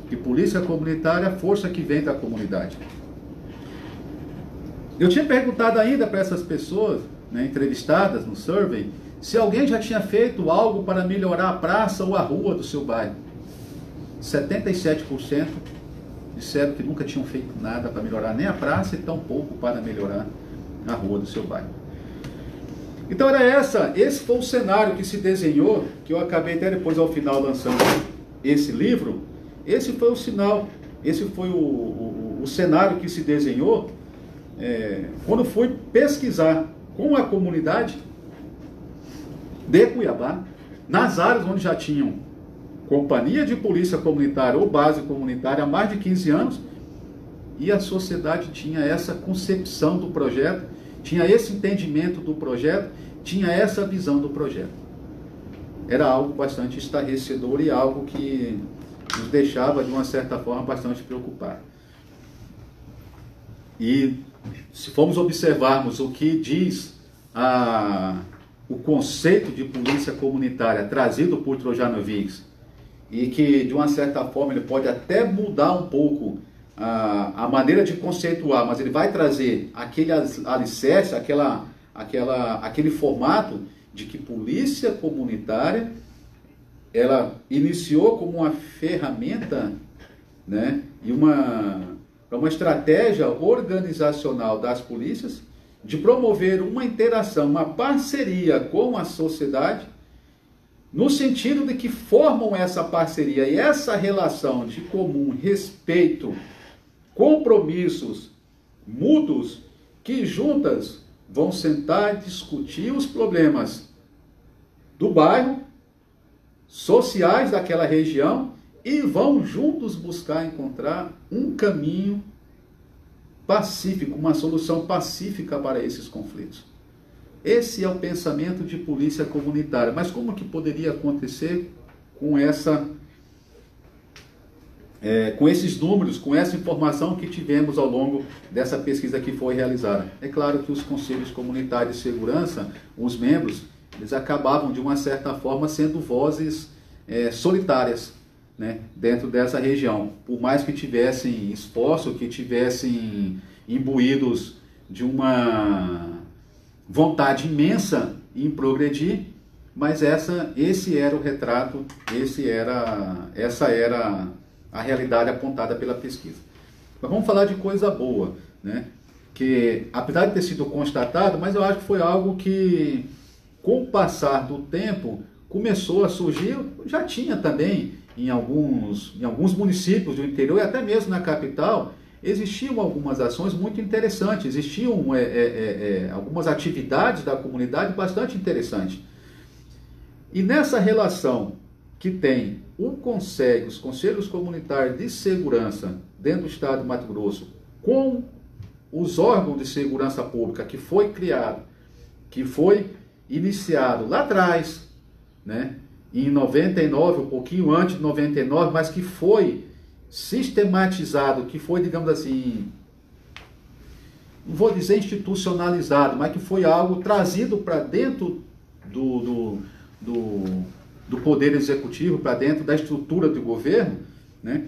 que polícia comunitária é a força que vem da comunidade. Eu tinha perguntado ainda para essas pessoas, né, entrevistadas no survey, se alguém já tinha feito algo para melhorar a praça ou a rua do seu bairro. 77% disseram que nunca tinham feito nada para melhorar nem a praça e tampouco para melhorar a rua do seu bairro. Então esse foi o cenário que se desenhou, que eu acabei até depois ao final lançando esse livro. Esse foi o sinal, esse foi o cenário que se desenhou quando fui pesquisar com a comunidade de Cuiabá, nas áreas onde já tinham companhia de polícia comunitária ou base comunitária há mais de 15 anos, e a sociedade tinha essa concepção do projeto, tinha esse entendimento do projeto, tinha essa visão do projeto. Era algo bastante estarrecedor e algo que nos deixava, de uma certa forma, bastante preocupados. E se formos observarmos o que diz o conceito de polícia comunitária trazido por Trojanovics, e que de uma certa forma ele pode até mudar um pouco a maneira de conceituar, mas ele vai trazer aquele alicerce, aquele formato de que polícia comunitária, ela iniciou como uma ferramenta, né, e uma estratégia organizacional das polícias de promover uma interação, uma parceria com a sociedade, no sentido de que formam essa parceria e essa relação de comum respeito, compromissos mútuos, que juntas vão sentar e discutir os problemas do bairro, sociais daquela região, e vão juntos buscar encontrar um caminho pacífico, uma solução pacífica para esses conflitos. Esse é o pensamento de polícia comunitária. Mas como que poderia acontecer com esses números, com essa informação que tivemos ao longo dessa pesquisa que foi realizada? É claro que os conselhos comunitários de segurança, os membros, eles acabavam de uma certa forma sendo vozes solitárias, né, dentro dessa região. Por mais que tivessem esforço, que tivessem imbuídos de uma vontade imensa em progredir, mas esse era o retrato, essa era a realidade apontada pela pesquisa. Mas vamos falar de coisa boa, né? Que apesar de ter sido constatado, mas eu acho que foi algo que, com o passar do tempo, começou a surgir. Já tinha também em alguns municípios do interior e até mesmo na capital, existiam algumas ações muito interessantes, existiam algumas atividades da comunidade bastante interessantes. E nessa relação que tem os conselhos comunitários de segurança dentro do estado de Mato Grosso com os órgãos de segurança pública que foi criado, que foi iniciado lá atrás, né, em 99, um pouquinho antes de 99, mas que foi sistematizado, que foi, digamos assim, não vou dizer institucionalizado, mas que foi algo trazido para dentro do poder executivo, para dentro da estrutura do governo, né?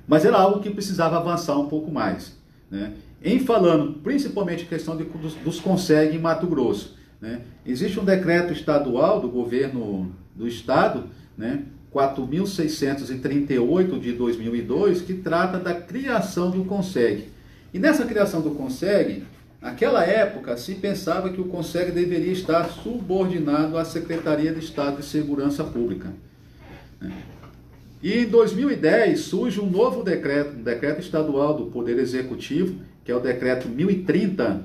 Mas era algo que precisava avançar um pouco mais, né? Em falando principalmente a questão dos CONSEG em Mato Grosso, né? Existe um decreto estadual do governo do estado, né, 4.638 de 2002, que trata da criação do CONSEG. E nessa criação do CONSEG, naquela época se pensava que o CONSEG deveria estar subordinado à Secretaria de Estado de Segurança Pública. E em 2010 surge um novo decreto, um decreto estadual do Poder Executivo, que é o decreto 1030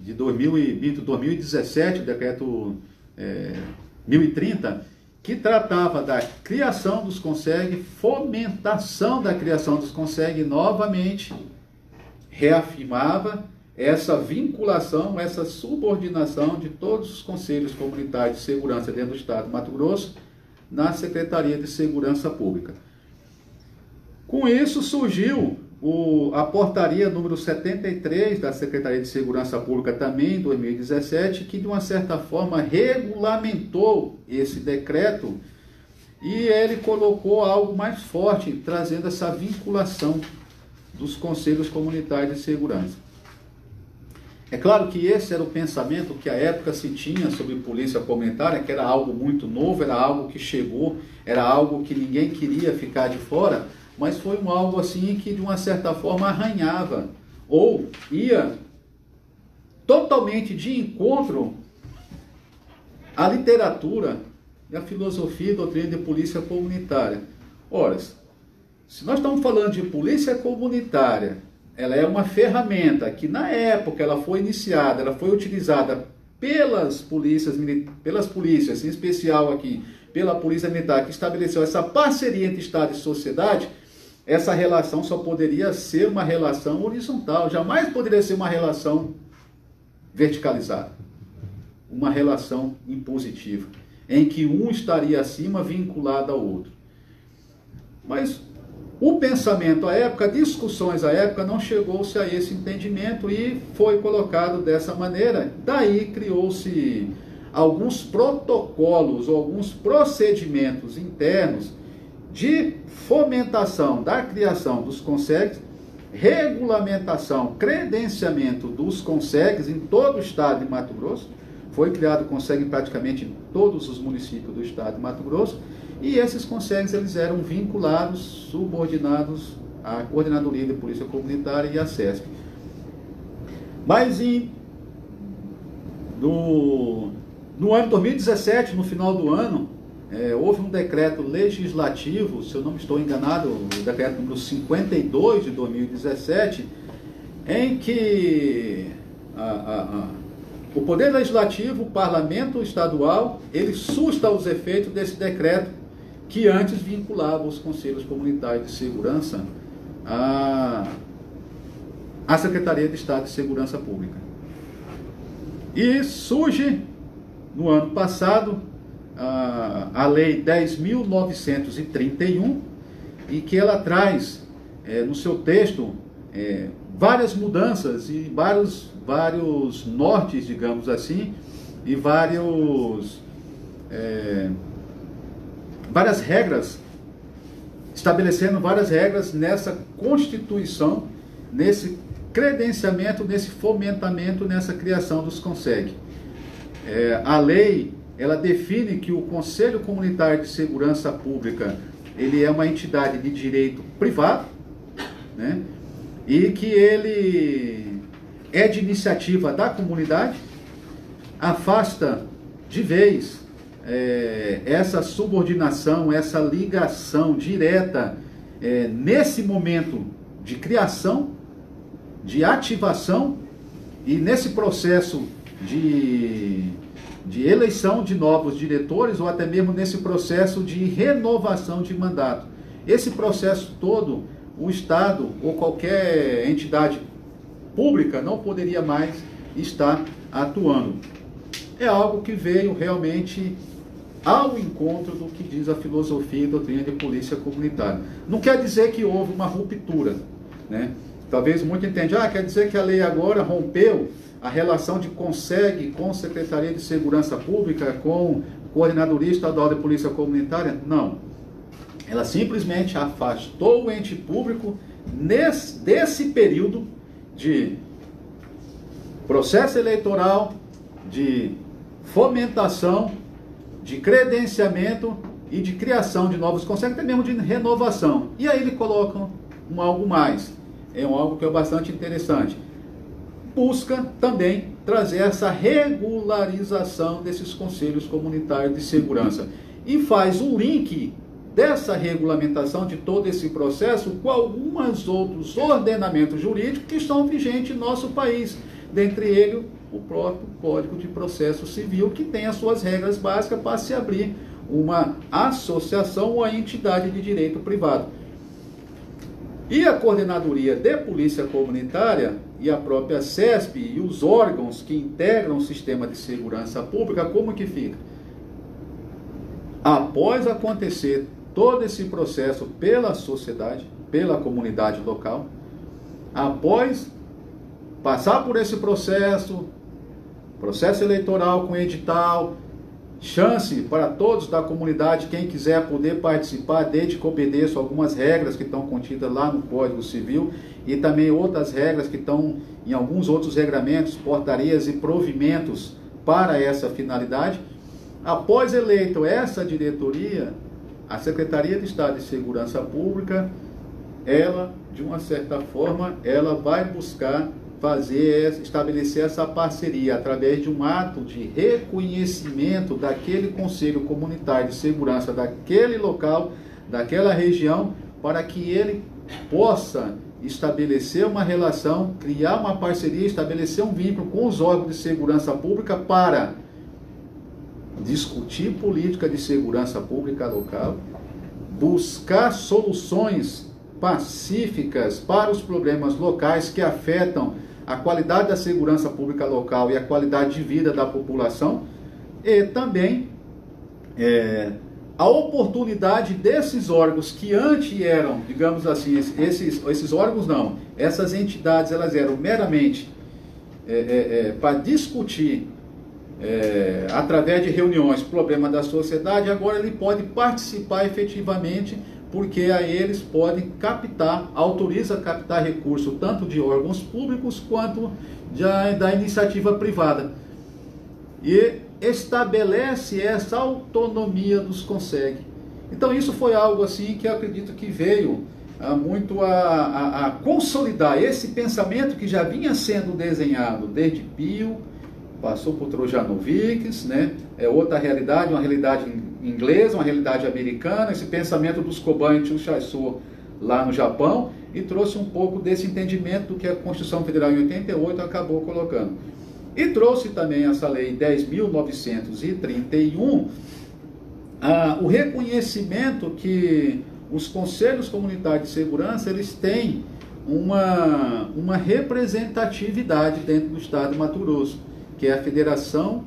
de 2017, o decreto 1030, que tratava da criação dos CONSEG, fomentação da criação dos CONSEG, novamente reafirmava essa vinculação, essa subordinação de todos os conselhos comunitários de segurança dentro do estado de Mato Grosso na Secretaria de Segurança Pública. Com isso surgiu a portaria número 73 da Secretaria de Segurança Pública, também em 2017, que de uma certa forma regulamentou esse decreto e ele colocou algo mais forte, trazendo essa vinculação dos conselhos comunitários de segurança. É claro que esse era o pensamento que à época se tinha sobre polícia comunitária, que era algo muito novo, era algo que chegou, era algo que ninguém queria ficar de fora, mas foi algo assim que de uma certa forma arranhava ou ia totalmente de encontro à literatura e à filosofia e doutrina de polícia comunitária. Ora, se nós estamos falando de polícia comunitária, ela é uma ferramenta que na época ela foi iniciada, ela foi utilizada pelas polícias, em especial aqui pela Polícia Militar, que estabeleceu essa parceria entre Estado e sociedade. Essa relação só poderia ser uma relação horizontal, jamais poderia ser uma relação verticalizada, uma relação impositiva, em que um estaria acima vinculado ao outro. Mas o pensamento à época, discussões à época, não chegou-se a esse entendimento e foi colocado dessa maneira. Daí criou-se alguns protocolos ou alguns procedimentos internos de fomentação da criação dos CONSEGs, regulamentação, credenciamento dos CONSEGs em todo o estado de Mato Grosso. Foi criado o CONSEG praticamente em todos os municípios do estado de Mato Grosso, e esses CONSEGs eles eram vinculados, subordinados à Coordenadoria de Polícia Comunitária e à SESP. Mas no ano 2017, no final do ano, houve um decreto legislativo, se eu não estou enganado, o decreto número 52 de 2017, em que o Poder Legislativo, o Parlamento Estadual, ele susta os efeitos desse decreto que antes vinculava os Conselhos Comunitários de Segurança à Secretaria de Estado de Segurança Pública. E surge, no ano passado, a Lei 10.931, e que ela traz no seu texto várias mudanças e vários nortes, digamos assim, e várias regras, estabelecendo várias regras nessa constituição, nesse credenciamento, nesse fomentamento, nessa criação dos CONSEG. A lei, ela define que o Conselho Comunitário de Segurança Pública, ele é uma entidade de direito privado, né? E que ele é de iniciativa da comunidade, afasta de vez essa subordinação, essa ligação direta nesse momento de criação, de ativação e nesse processo de eleição de novos diretores, ou até mesmo nesse processo de renovação de mandato. Esse processo todo, o Estado ou qualquer entidade pública não poderia mais estar atuando. É algo que veio realmente ao encontro do que diz a filosofia e doutrina de polícia comunitária. Não quer dizer que houve uma ruptura, né? Talvez muito entende, quer dizer que a lei agora rompeu a relação de CONSEG com Secretaria de Segurança Pública, com Coordenadoria Estadual de Polícia Comunitária. Não. Ela simplesmente afastou o ente público desse período de processo eleitoral, de fomentação, de credenciamento e de criação de novos CONSEG, até mesmo de renovação. E aí ele coloca algo mais. Algo que é bastante interessante. Busca também trazer essa regularização desses conselhos comunitários de segurança e faz um link dessa regulamentação de todo esse processo com alguns outros ordenamentos jurídicos que estão vigentes em nosso país, dentre eles o próprio Código de Processo Civil, que tem as suas regras básicas para se abrir uma associação ou a entidade de direito privado. E a Coordenadoria de Polícia Comunitária e a própria SESP e os órgãos que integram o sistema de segurança pública, como que fica? Após acontecer todo esse processo pela sociedade, pela comunidade local, após passar por esse processo eleitoral com edital, chance para todos da comunidade, quem quiser poder participar, desde que obedeça algumas regras que estão contidas lá no Código Civil e também outras regras que estão em alguns outros regramentos, portarias e provimentos para essa finalidade. Após eleito essa diretoria, a Secretaria de Estado de Segurança Pública, ela, de uma certa forma, ela vai buscar estabelecer essa parceria através de um ato de reconhecimento daquele Conselho Comunitário de Segurança daquele local, daquela região, para que ele possa estabelecer uma relação, criar uma parceria, estabelecer um vínculo com os órgãos de segurança pública para discutir política de segurança pública local, buscar soluções pacíficas para os problemas locais que afetam a qualidade da segurança pública local e a qualidade de vida da população, e também a oportunidade desses órgãos que antes eram, digamos assim, esses órgãos não, essas entidades elas eram meramente para discutir através de reuniões problema da sociedade, agora ele pode participar efetivamente porque aí eles podem captar, autoriza a captar recurso tanto de órgãos públicos quanto da iniciativa privada. E estabelece essa autonomia dos CONSEG. Então isso foi algo assim que eu acredito que veio muito a consolidar esse pensamento que já vinha sendo desenhado desde Pio, passou por Trojanovics, né? É outra realidade, uma realidade inglesa, uma realidade americana, esse pensamento dos Koban e Chuchaisou lá no Japão, e trouxe um pouco desse entendimento do que a Constituição Federal em 88 acabou colocando. E trouxe também essa lei 10.931, o reconhecimento que os conselhos comunitários de segurança, eles têm uma representatividade dentro do Estado de Mato Grosso, que é a Federação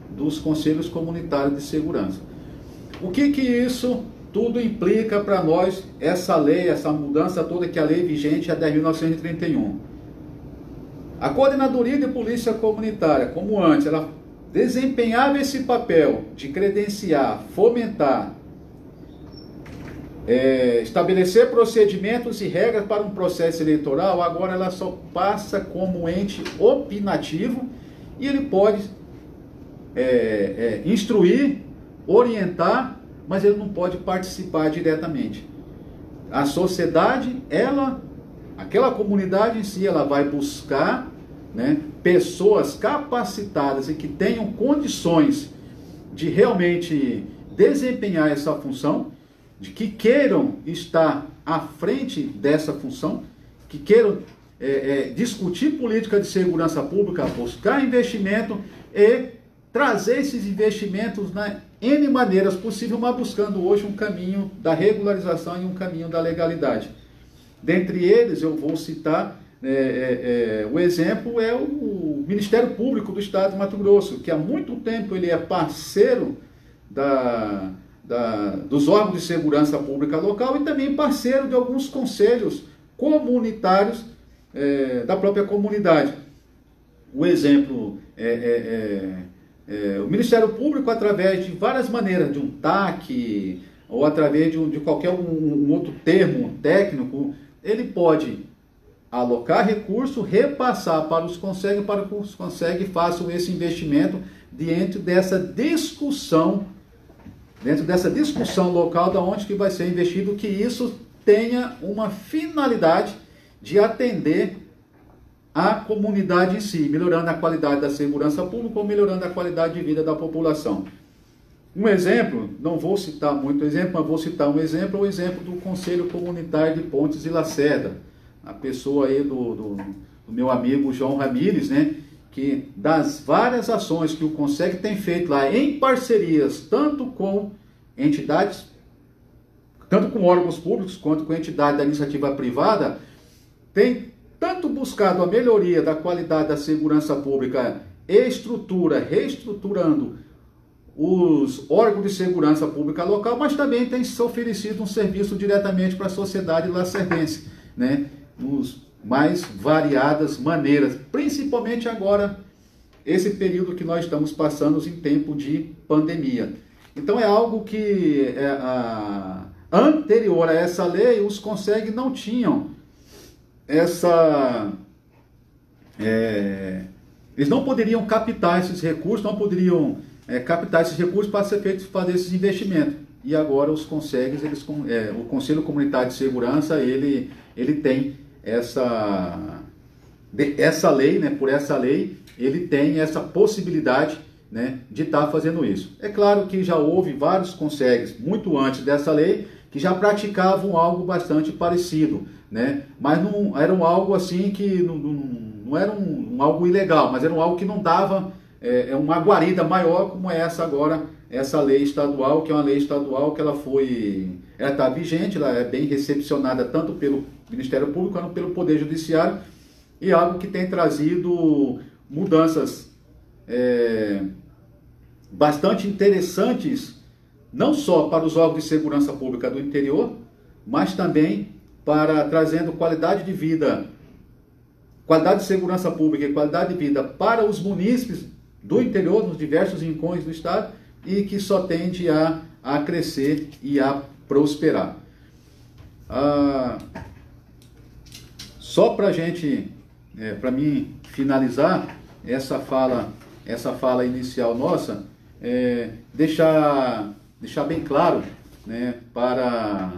dos Conselhos Comunitários de Segurança. O que isso tudo implica para nós, essa lei, essa mudança toda, que a lei vigente é a 10.931? A Coordenadoria de Polícia Comunitária, como antes, ela desempenhava esse papel de credenciar, fomentar, estabelecer procedimentos e regras para um processo eleitoral. Agora ela só passa como ente opinativo, e ele pode instruir, orientar, mas ele não pode participar diretamente. A sociedade, aquela comunidade em si, ela vai buscar, né, pessoas capacitadas e que tenham condições de realmente desempenhar essa função, de que queiram estar à frente dessa função, que queiram discutir política de segurança pública, buscar investimento e trazer esses investimentos na N maneiras possíveis, mas buscando hoje um caminho da regularização e um caminho da legalidade. Dentre eles, eu vou citar, o exemplo é o Ministério Público do Estado de Mato Grosso, que há muito tempo ele é parceiro dos órgãos de segurança pública local e também parceiro de alguns conselhos comunitários da própria comunidade. O exemplo o Ministério Público, através de várias maneiras, de um TAC, ou através de qualquer um outro termo técnico, ele pode alocar recurso, repassar para os CONSEG, para que os CONSEG façam esse investimento dentro dessa discussão local, da onde que vai ser investido, que isso tenha uma finalidade de atender a comunidade em si, melhorando a qualidade da segurança pública ou melhorando a qualidade de vida da população. Um exemplo, não vou citar muito exemplo, mas vou citar um exemplo, o exemplo do Conselho Comunitário de Pontes e Lacerda, a pessoa aí do meu amigo João Ramírez, né, que das várias ações que o CONSEG tem feito lá, em parcerias, tanto com entidades, tanto com órgãos públicos, quanto com entidade da iniciativa privada, tem tanto buscado a melhoria da qualidade da segurança pública e reestruturando os órgãos de segurança pública local, mas também tem se oferecido um serviço diretamente para a sociedade lacerdense, né, nos mais variadas maneiras, principalmente agora, esse período que nós estamos passando em tempo de pandemia. Então é algo que anterior a essa lei, os CONSEG não tinham eles não poderiam captar esses recursos, não poderiam captar esses recursos para ser feito, fazer esses investimentos. E agora os CONSEGs, o Conselho Comunitário de Segurança, ele tem essa lei, né, por essa lei, ele tem essa possibilidade, né, de estar fazendo isso. É claro que já houve vários CONSEGs, muito antes dessa lei, que já praticavam algo bastante parecido, né? Mas não era algo assim que não era algo ilegal, mas era algo que não dava uma guarida maior, como é essa agora, essa lei estadual, que é uma lei estadual que ela está vigente, ela é bem recepcionada tanto pelo Ministério Público quanto pelo Poder Judiciário, e algo que tem trazido mudanças bastante interessantes, não só para os órgãos de segurança pública do interior, mas também trazendo qualidade de vida, qualidade de segurança pública e qualidade de vida para os munícipes do interior, nos diversos rincões do estado, e que só tende a crescer e a prosperar. Só para a gente, para mim finalizar essa fala inicial nossa, deixar bem claro, né, para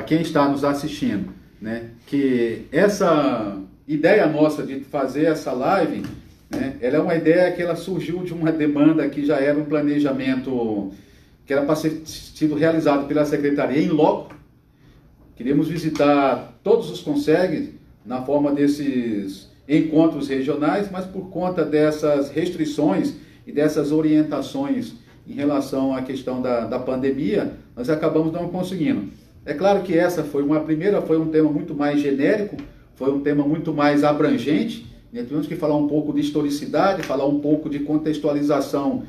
quem está nos assistindo, né, que essa ideia nossa de fazer essa live, né, ela é uma ideia que ela surgiu de uma demanda que já era um planejamento que era para ser sido realizado pela Secretaria em loco. Queríamos visitar todos os CONSEGs na forma desses encontros regionais, mas por conta dessas restrições e dessas orientações em relação à questão da pandemia, nós acabamos não conseguindo. É claro que essa foi um tema muito mais genérico, foi um tema muito mais abrangente, né? Tivemos que falar um pouco de historicidade, falar um pouco de contextualização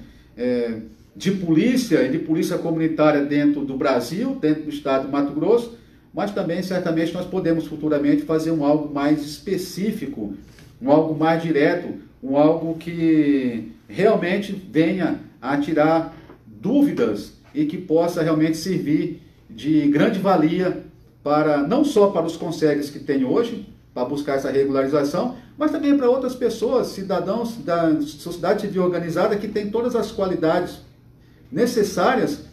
de polícia e de polícia comunitária dentro do Brasil, dentro do estado de Mato Grosso, mas também certamente nós podemos futuramente fazer um algo mais específico, um algo mais direto, um algo que realmente venha a tirar dúvidas e que possa realmente servir de grande valia não só para os CONSEGs que tem hoje, para buscar essa regularização, mas também para outras pessoas, cidadãos da sociedade civil organizada que tem todas as qualidades necessárias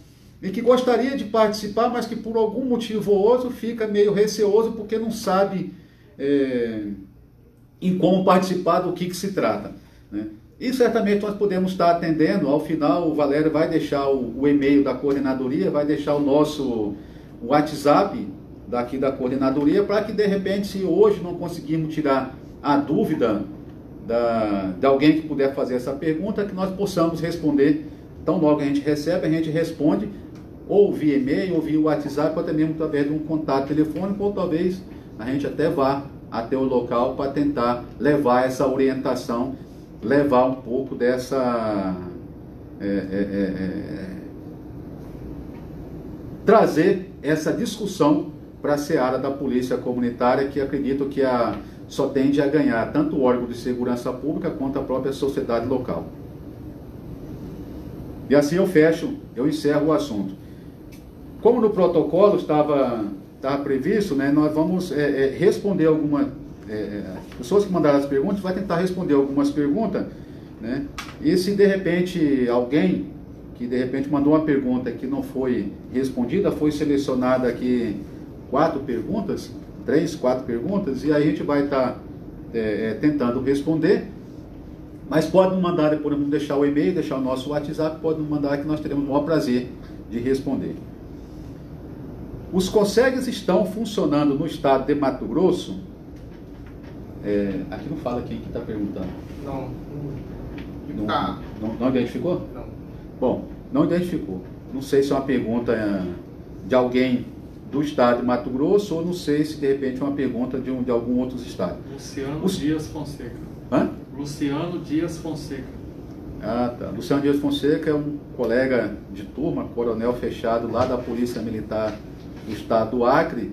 e que gostaria de participar, mas que por algum motivo ou outro fica meio receoso porque não sabe em como participar do que se trata, né? E certamente nós podemos estar atendendo. Ao final o Valério vai deixar o e-mail da coordenadoria, vai deixar o nosso WhatsApp daqui da coordenadoria, para que de repente, se hoje não conseguirmos tirar a dúvida de alguém que puder fazer essa pergunta, que nós possamos responder. Então logo a gente recebe, a gente responde, ou via e-mail, ou via WhatsApp, ou até mesmo através de um contato telefônico, ou talvez a gente até vá até o local para tentar levar essa orientação, levar um pouco dessa... trazer essa discussão para a seara da polícia comunitária, que acredito que só tende a ganhar tanto o órgão de segurança pública quanto a própria sociedade local. E assim eu encerro o assunto. Como no protocolo estava previsto, né, nós vamos responder algumas... pessoas que mandaram as perguntas, vai tentar responder algumas perguntas, né? E se de repente alguém que de repente mandou uma pergunta que não foi respondida, foi selecionada aqui 4 perguntas, 3, 4 perguntas, e aí a gente vai estar tentando responder, mas pode nos mandar, depois vamos deixar o e-mail, deixar o nosso WhatsApp, pode nos mandar que nós teremos o maior prazer de responder. Os CONSEGs estão funcionando no estado de Mato Grosso? Aqui não fala quem que está perguntando. Não identificou? Não. Bom, não identificou. Não sei se é uma pergunta de alguém do estado de Mato Grosso, ou não sei se de repente é uma pergunta de algum outro estado. Dias Fonseca. Hã? Luciano Dias Fonseca. Ah, tá. Luciano Dias Fonseca é um colega de turma, coronel fechado lá da Polícia Militar do estado do Acre.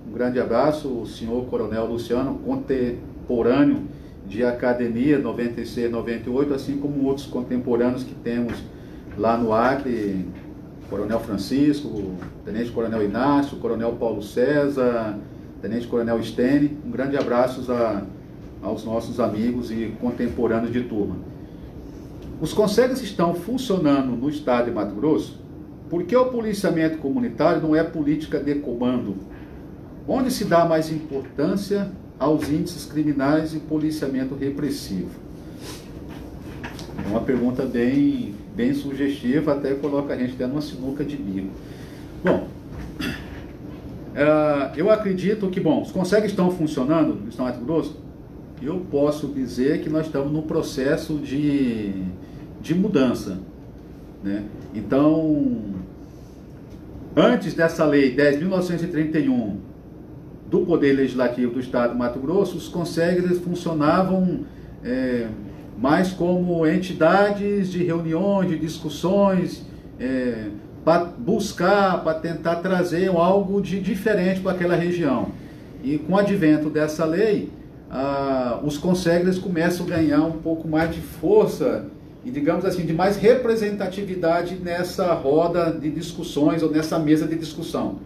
Um grande abraço, o senhor coronel Luciano, contemporâneo de academia 96, 98, assim como outros contemporâneos que temos lá no Acre, Coronel Francisco, Tenente Coronel Inácio, Coronel Paulo César, Tenente Coronel Stene. Um grande abraço aos nossos amigos e contemporâneos de turma. Os CONSEGs estão funcionando no estado de Mato Grosso porque o policiamento comunitário não é política de comando, onde se dá mais importância aos índices criminais e policiamento repressivo. É uma pergunta bem sugestiva, até coloca a gente dentro de uma sinuca de bico. Bom, eu acredito que, os CONSEGs estão funcionando no estado de Mato Grosso. Eu posso dizer que nós estamos num processo de mudança, né? Então, antes dessa lei 10.931 do Poder Legislativo do Estado de Mato Grosso, os CONSEGs funcionavam mais como entidades de reuniões, de discussões, para buscar, para tentar trazer algo de diferente para aquela região. E com o advento dessa lei, os CONSEGs começam a ganhar um pouco mais de força e, digamos assim, de mais representatividade nessa roda de discussões ou nessa mesa de discussão.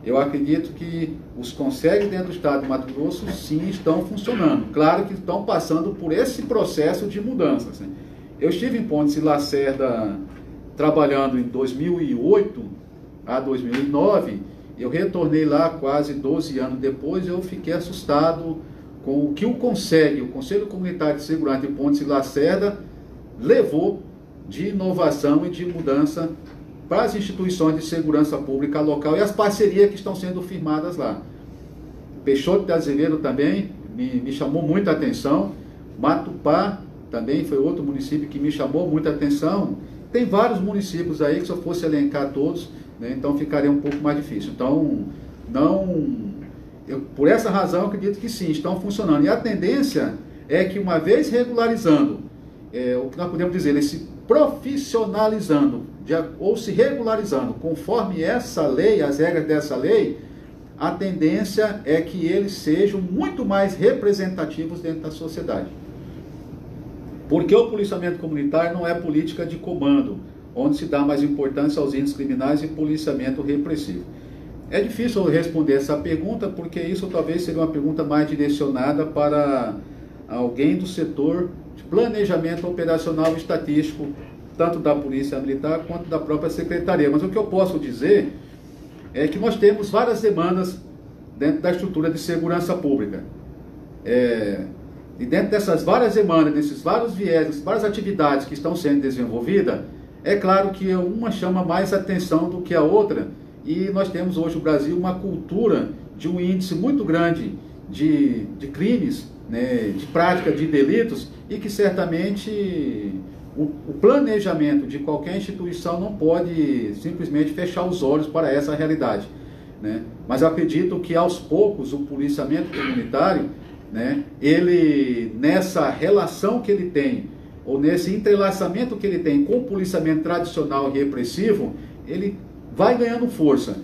Eu acredito que os conselhos dentro do Estado de Mato Grosso, sim, estão funcionando. Claro que estão passando por esse processo de mudança. Assim. Eu estive em Pontes e Lacerda trabalhando em 2008 a 2009, eu retornei lá quase 12 anos depois, eu fiquei assustado com o que o Conselho Comunitário de Segurança de Pontes e Lacerda, levou de inovação e de mudança para as instituições de segurança pública local e as parcerias que estão sendo firmadas lá. Peixoto de Azevedo também me chamou muita atenção. Matupá também foi outro município que me chamou muita atenção. Tem vários municípios aí que se eu fosse elencar todos, né, então ficaria um pouco mais difícil. Então, por essa razão, eu acredito que sim, estão funcionando. E a tendência é que, uma vez regularizando, o que nós podemos dizer, eles se profissionalizando ou se regularizando conforme essa lei, as regras dessa lei, a tendência é que eles sejam muito mais representativos dentro da sociedade. Porque o policiamento comunitário não é política de comando, onde se dá mais importância aos índices criminais e policiamento repressivo. É difícil responder essa pergunta, porque isso talvez seria uma pergunta mais direcionada para alguém do setor de planejamento operacional e estatístico, tanto da Polícia Militar quanto da própria Secretaria. Mas o que eu posso dizer é que nós temos várias demandas dentro da estrutura de segurança pública. E dentro dessas várias demandas, desses vários viés, várias atividades que estão sendo desenvolvidas, é claro que uma chama mais atenção do que a outra, e nós temos hoje no Brasil uma cultura de um índice muito grande de crimes, né, de prática de delitos, e que certamente o planejamento de qualquer instituição não pode simplesmente fechar os olhos para essa realidade, né? Mas eu acredito que aos poucos o policiamento comunitário, né, ele, nessa relação que ele tem, ou nesse entrelaçamento que ele tem com o policiamento tradicional e repressivo, ele vai ganhando força.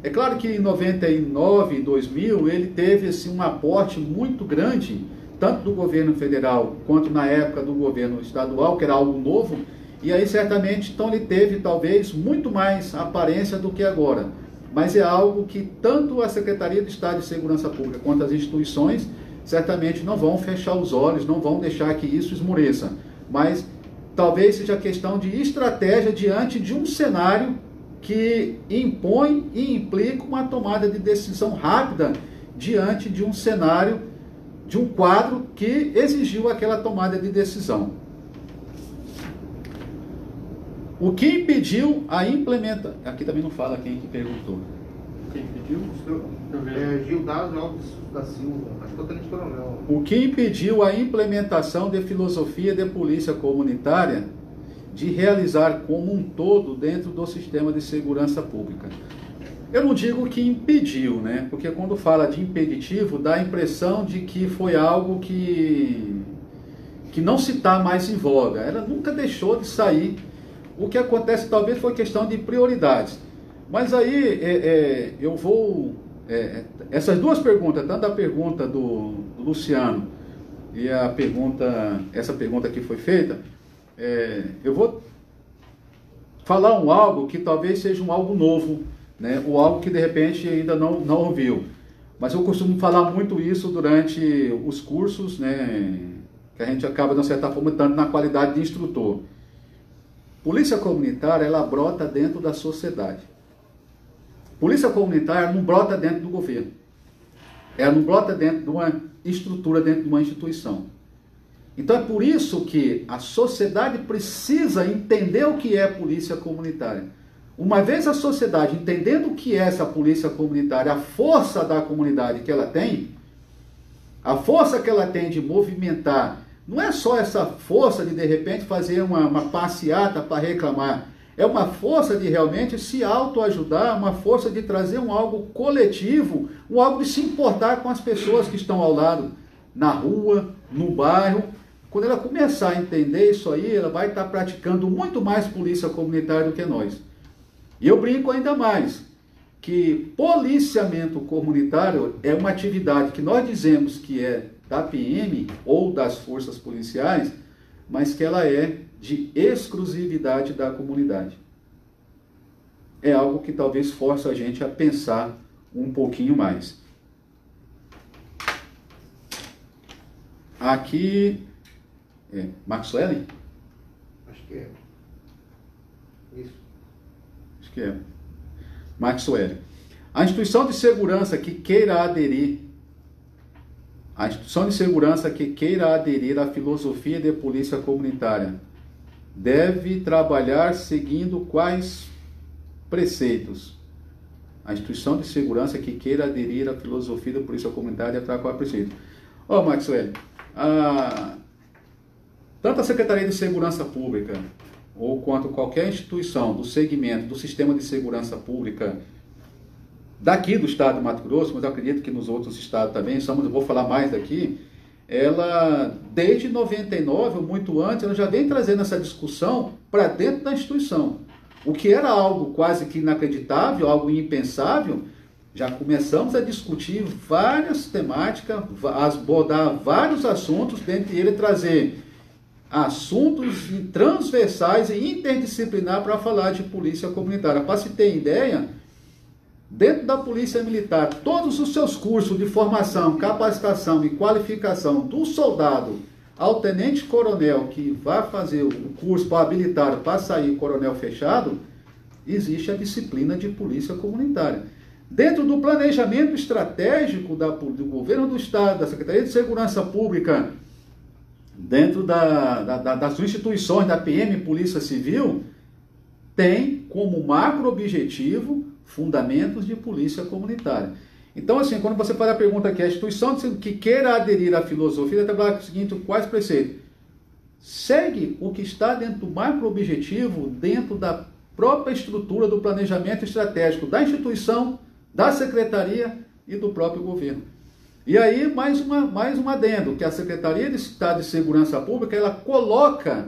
É claro que em 99, 2000, ele teve assim, um aporte muito grande, tanto do governo federal, quanto na época do governo estadual, que era algo novo, e aí certamente então ele teve talvez muito mais aparência do que agora. Mas é algo que tanto a Secretaria de Estado de Segurança Pública quanto as instituições certamente não vão fechar os olhos, não vão deixar que isso esmoreça. Mas talvez seja questão de estratégia diante de um cenário que impõe e implica uma tomada de decisão rápida diante de um cenário, de um quadro que exigiu aquela tomada de decisão. O que impediu a implementação... Aqui também não fala quem que perguntou. Quem pediu? Gildásio Alves da Silva, acho que é o tenente coronel. O que impediu a implementação de filosofia de polícia comunitária de realizar como um todo dentro do sistema de segurança pública? Eu não digo que impediu, né? Porque quando fala de impeditivo, dá a impressão de que foi algo que não se está mais em voga. Ela nunca deixou de sair. O que acontece talvez foi questão de prioridades. Mas aí eu vou... essas duas perguntas, tanto a pergunta do Luciano e essa pergunta que foi feita, eu vou falar algo que talvez seja algo novo, né? Ou algo que de repente ainda não ouviu. Mas eu costumo falar muito isso durante os cursos, né? Que a gente acaba, de uma certa forma, estando na qualidade de instrutor. Polícia comunitária, ela brota dentro da sociedade. Polícia comunitária não brota dentro do governo. Ela não brota dentro de uma estrutura, dentro de uma instituição. Então é por isso que a sociedade precisa entender o que é polícia comunitária. Uma vez a sociedade entendendo o que é essa polícia comunitária, a força da comunidade que ela tem, a força que ela tem de movimentar, não é só essa força de repente fazer uma passeata para reclamar, é uma força de realmente se autoajudar, uma força de trazer algo coletivo, algo de se importar com as pessoas que estão ao lado, na rua, no bairro. Quando ela começar a entender isso aí, ela vai estar praticando muito mais polícia comunitária do que nós. E eu brinco ainda mais, que policiamento comunitário é uma atividade que nós dizemos que é da PM ou das forças policiais, mas que ela é de exclusividade da comunidade. É algo que talvez force a gente a pensar um pouquinho mais. Aqui, Maxwell? Acho que é. Isso. Acho que é. Maxwell. A instituição de segurança que queira aderir à filosofia de polícia comunitária deve trabalhar seguindo quais preceitos? A instituição de segurança que queira aderir à filosofia da polícia comunitária deve trabalhar quais preceitos? Maxwell, tanto a Secretaria de Segurança Pública ou quanto qualquer instituição do segmento do sistema de segurança pública daqui do estado de Mato Grosso, mas eu acredito que nos outros estados também, eu vou falar mais daqui, ela, desde 99, ou muito antes, ela já vem trazendo essa discussão para dentro da instituição. O que era algo quase que inacreditável, algo impensável, já começamos a discutir várias temáticas, abordar vários assuntos, dentre eles trazer assuntos transversais e interdisciplinar para falar de polícia comunitária. Para se ter ideia, dentro da Polícia Militar, todos os seus cursos de formação, capacitação e qualificação do soldado ao tenente-coronel que vai fazer o curso para habilitar, para sair coronel fechado, existe a disciplina de polícia comunitária. Dentro do planejamento estratégico do governo do estado, da Secretaria de Segurança Pública, dentro das instituições da PM, Polícia Civil, tem como macro objetivo fundamentos de polícia comunitária. Então, assim, quando você faz a pergunta aqui, a instituição que queira aderir à filosofia, deve trabalhar com o seguinte: quais preceitos? Segue o que está dentro do macro objetivo, dentro da própria estrutura do planejamento estratégico da instituição, da secretaria e do próprio governo. E aí, mais um adendo, que a Secretaria de Estado de Segurança Pública, ela coloca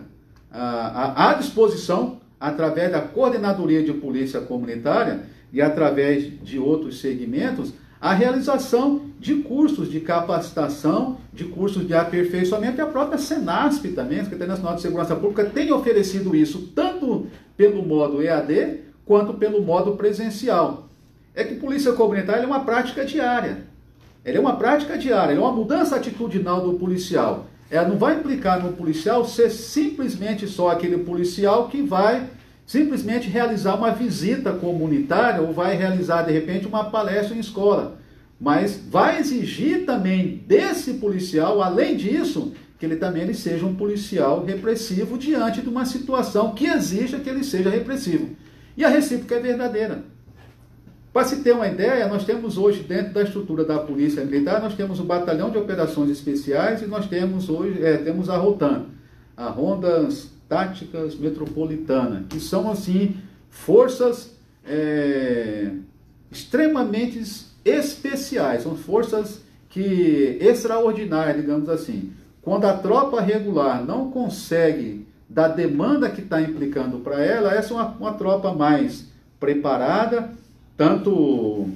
à disposição, através da Coordenadoria de Polícia Comunitária e através de outros segmentos, a realização de cursos de capacitação, de cursos de aperfeiçoamento, e a própria Senasp também, a Secretaria Nacional de Segurança Pública, tem oferecido isso, tanto pelo modo EAD, quanto pelo modo presencial. É que polícia comunitária é uma prática diária. Ela é uma prática diária, é uma mudança atitudinal do policial. Ela não vai implicar no policial ser simplesmente só aquele policial que vai simplesmente realizar uma visita comunitária ou vai realizar, de repente, uma palestra em escola. Mas vai exigir também desse policial, além disso, que ele seja um policial repressivo diante de uma situação que exija que ele seja repressivo. E a recíproca é verdadeira. Para se ter uma ideia, nós temos hoje, dentro da estrutura da Polícia Militar, nós temos o Batalhão de Operações Especiais e nós temos hoje, temos a ROTAM, a Rondas Táticas Metropolitana, que são, assim, forças extremamente especiais, são forças extraordinárias, digamos assim. Quando a tropa regular não consegue da demanda que está implicando para ela, essa é uma tropa mais preparada, tanto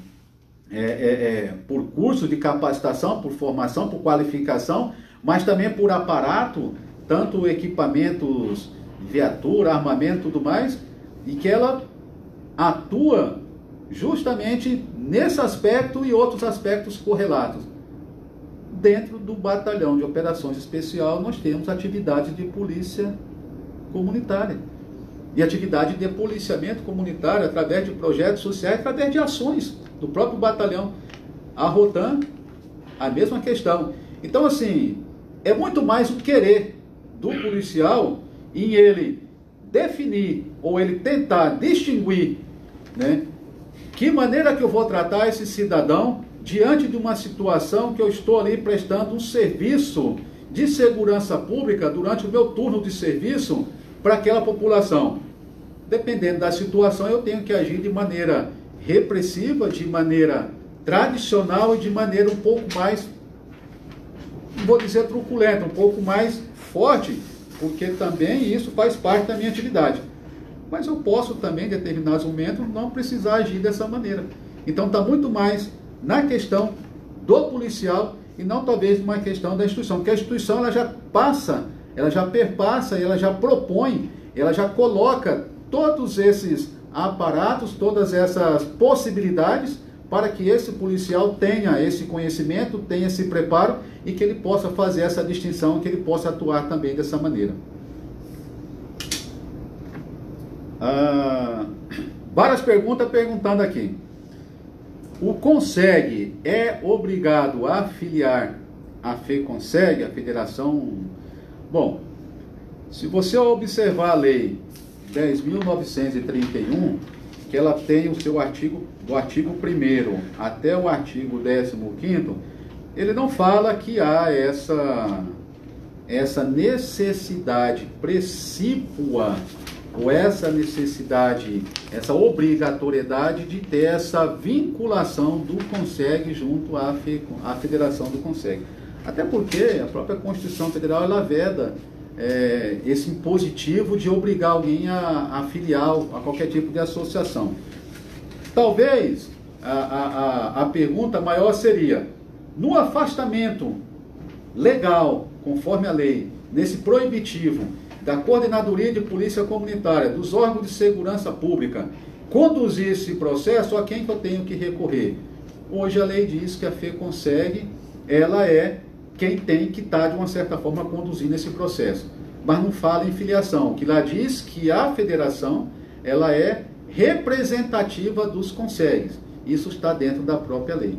por curso de capacitação, por formação, por qualificação, mas também por aparato, tanto equipamentos, viatura, armamento e tudo mais, e que ela atua justamente nesse aspecto e outros aspectos correlatos. Dentro do Batalhão de Operações Especial, nós temos atividades de polícia comunitária. E atividade de policiamento comunitário através de projetos sociais, através de ações do próprio batalhão. A ROTAM, a mesma questão. Então, assim, é muito mais o querer do policial em ele definir ou ele tentar distinguir, né, que maneira que eu vou tratar esse cidadão diante de uma situação que eu estou ali prestando um serviço de segurança pública durante o meu turno de serviço para aquela população. Dependendo da situação, eu tenho que agir de maneira repressiva, de maneira tradicional e de maneira um pouco mais, não vou dizer truculenta, um pouco mais forte, porque também isso faz parte da minha atividade. Mas eu posso também, em determinados momentos, não precisar agir dessa maneira. Então está muito mais na questão do policial e não talvez numa questão da instituição, porque a instituição ela já passa ela já perpassa, ela já propõe, ela já coloca todos esses aparatos, todas essas possibilidades para que esse policial tenha esse conhecimento, tenha esse preparo e que ele possa fazer essa distinção, que ele possa atuar também dessa maneira. Várias perguntas perguntando aqui. O CONSEG é obrigado a afiliar a FECONSEG, a Federação? Bom, se você observar a lei 10.931, que ela tem o seu artigo, do artigo 1º até o artigo 15º, ele não fala que há essa necessidade precípua, ou essa necessidade, essa obrigatoriedade de ter essa vinculação do CONSEG junto à Federação do CONSEG. Até porque a própria Constituição Federal, ela veda esse impositivo de obrigar alguém a filiar a qualquer tipo de associação. Talvez a pergunta maior seria, no afastamento legal, conforme a lei, nesse proibitivo da Coordenadoria de Polícia Comunitária, dos órgãos de segurança pública, conduzir esse processo, a quem que eu tenho que recorrer? Hoje a lei diz que a FECONSEG, ela é quem tem que estar, de uma certa forma, conduzindo esse processo. Mas não fala em filiação, que lá diz que a federação, ela é representativa dos CONSEGs. Isso está dentro da própria lei.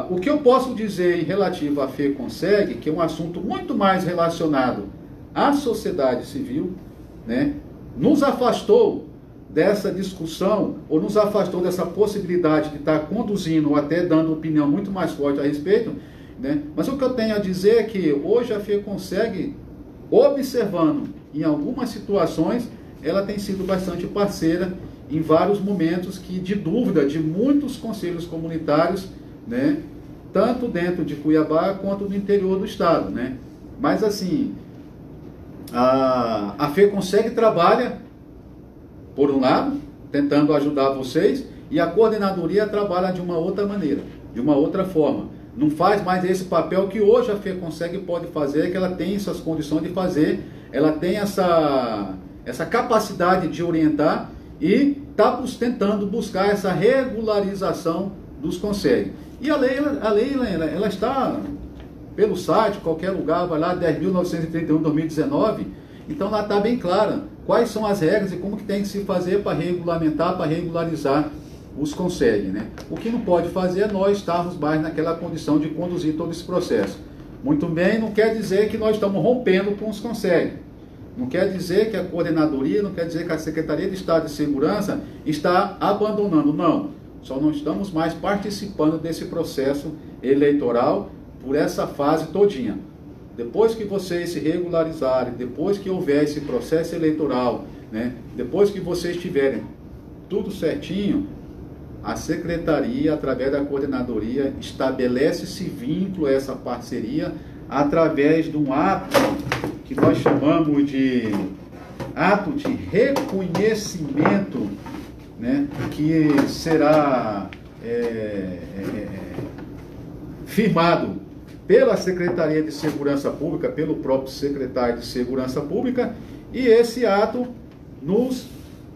O que eu posso dizer em relativo à FECONSEG, que é um assunto muito mais relacionado à sociedade civil, né, nos afastou dessa discussão, ou nos afastou dessa possibilidade de estar conduzindo, ou até dando opinião muito mais forte a respeito, né? Mas o que eu tenho a dizer é que hoje a FECONSEG, observando em algumas situações, ela tem sido bastante parceira em vários momentos de dúvida de muitos conselhos comunitários, né? Tanto dentro de Cuiabá quanto no interior do estado, né? Mas assim, a FECONSEG trabalha, por um lado, tentando ajudar vocês, e a coordenadoria trabalha de uma outra maneira, de uma outra forma. Não faz mais esse papel que hoje a FECONSEG pode fazer, que ela tem essas condições de fazer, ela tem essa capacidade de orientar e está tentando buscar essa regularização dos CONSEG. E a lei ela está pelo site, qualquer lugar, vai lá, 10.931/2019, então lá está bem clara quais são as regras e como que tem que se fazer para regulamentar, para regularizar os CONSEG, né? O que não pode fazer é nós estarmos mais naquela condição de conduzir todo esse processo. Muito bem, não quer dizer que nós estamos rompendo com os CONSEG. Não quer dizer que a coordenadoria, não quer dizer que a Secretaria de Estado de Segurança está abandonando, não. Só não estamos mais participando desse processo eleitoral por essa fase todinha. Depois que vocês se regularizarem, depois que houver esse processo eleitoral, né, depois que vocês tiverem tudo certinho, a Secretaria, através da Coordenadoria, estabelece esse vínculo, essa parceria, através de um ato que nós chamamos de ato de reconhecimento, né, que será firmado pela Secretaria de Segurança Pública, pelo próprio secretário de Segurança Pública, e esse ato nos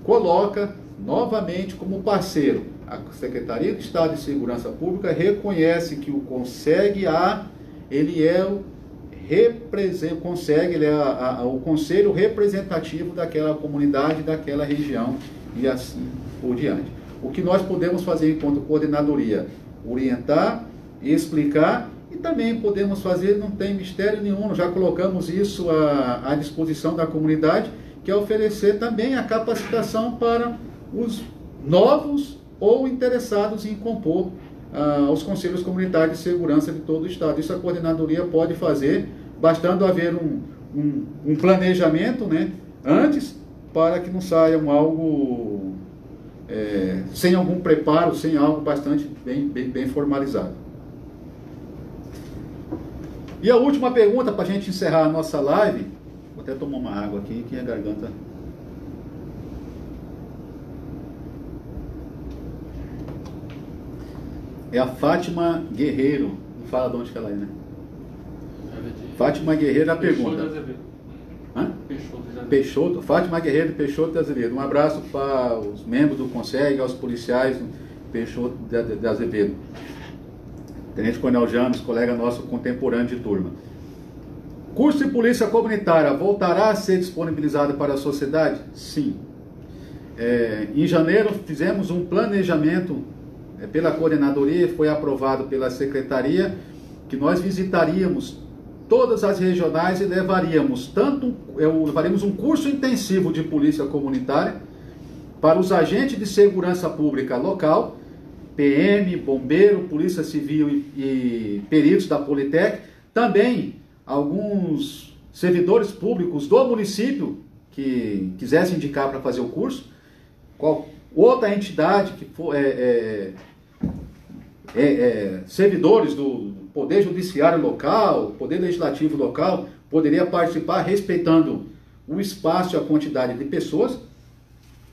coloca novamente como parceiro. A Secretaria de Estado de Segurança Pública reconhece que o CONSEG ele é o o conselho representativo daquela comunidade, daquela região e assim por diante. O que nós podemos fazer enquanto coordenadoria? Orientar, explicar, e também podemos fazer, não tem mistério nenhum, já colocamos isso à disposição da comunidade, que é oferecer também a capacitação para os novos ou interessados em compor os conselhos comunitários de segurança de todo o estado. Isso a coordenadoria pode fazer, bastando haver um planejamento, né, antes, para que não saiam algo sem algum preparo, sem algo bastante bem formalizado. E a última pergunta, para a gente encerrar a nossa live, vou até tomar uma água aqui, que a garganta... É a Fátima Guerreiro. Não fala de onde que ela é, né? Ela é de Fátima Guerreiro, a pergunta. Hã? Peixoto, Fátima Guerreiro, Peixoto de Azevedo. Um abraço para os membros do CONSEG, aos policiais do Peixoto de Azevedo. Tenente Coronel James, colega nosso contemporâneo de turma. Curso de Polícia Comunitária voltará a ser disponibilizado para a sociedade? Sim. Em janeiro fizemos um planejamento pela coordenadoria, foi aprovado pela secretaria, que nós visitaríamos todas as regionais e levaríamos um curso intensivo de polícia comunitária para os agentes de segurança pública local, PM, bombeiro, polícia civil e peritos da Politec, também alguns servidores públicos do município que quisessem indicar para fazer o curso, outra entidade que for servidores do Poder Judiciário local, Poder Legislativo local, poderia participar respeitando o espaço e a quantidade de pessoas.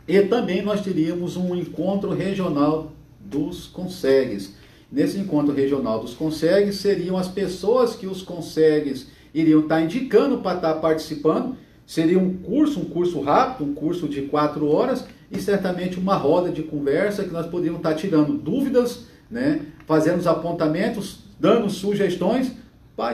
E também nós teríamos um encontro regional dos CONSEGs. Nesse encontro regional dos CONSEGs seriam as pessoas que os CONSEGs iriam estar indicando para estar participando. Seria um curso rápido, um curso de 4 horas e certamente uma roda de conversa que nós poderíamos estar tirando dúvidas, né, fazendo os apontamentos, dando sugestões,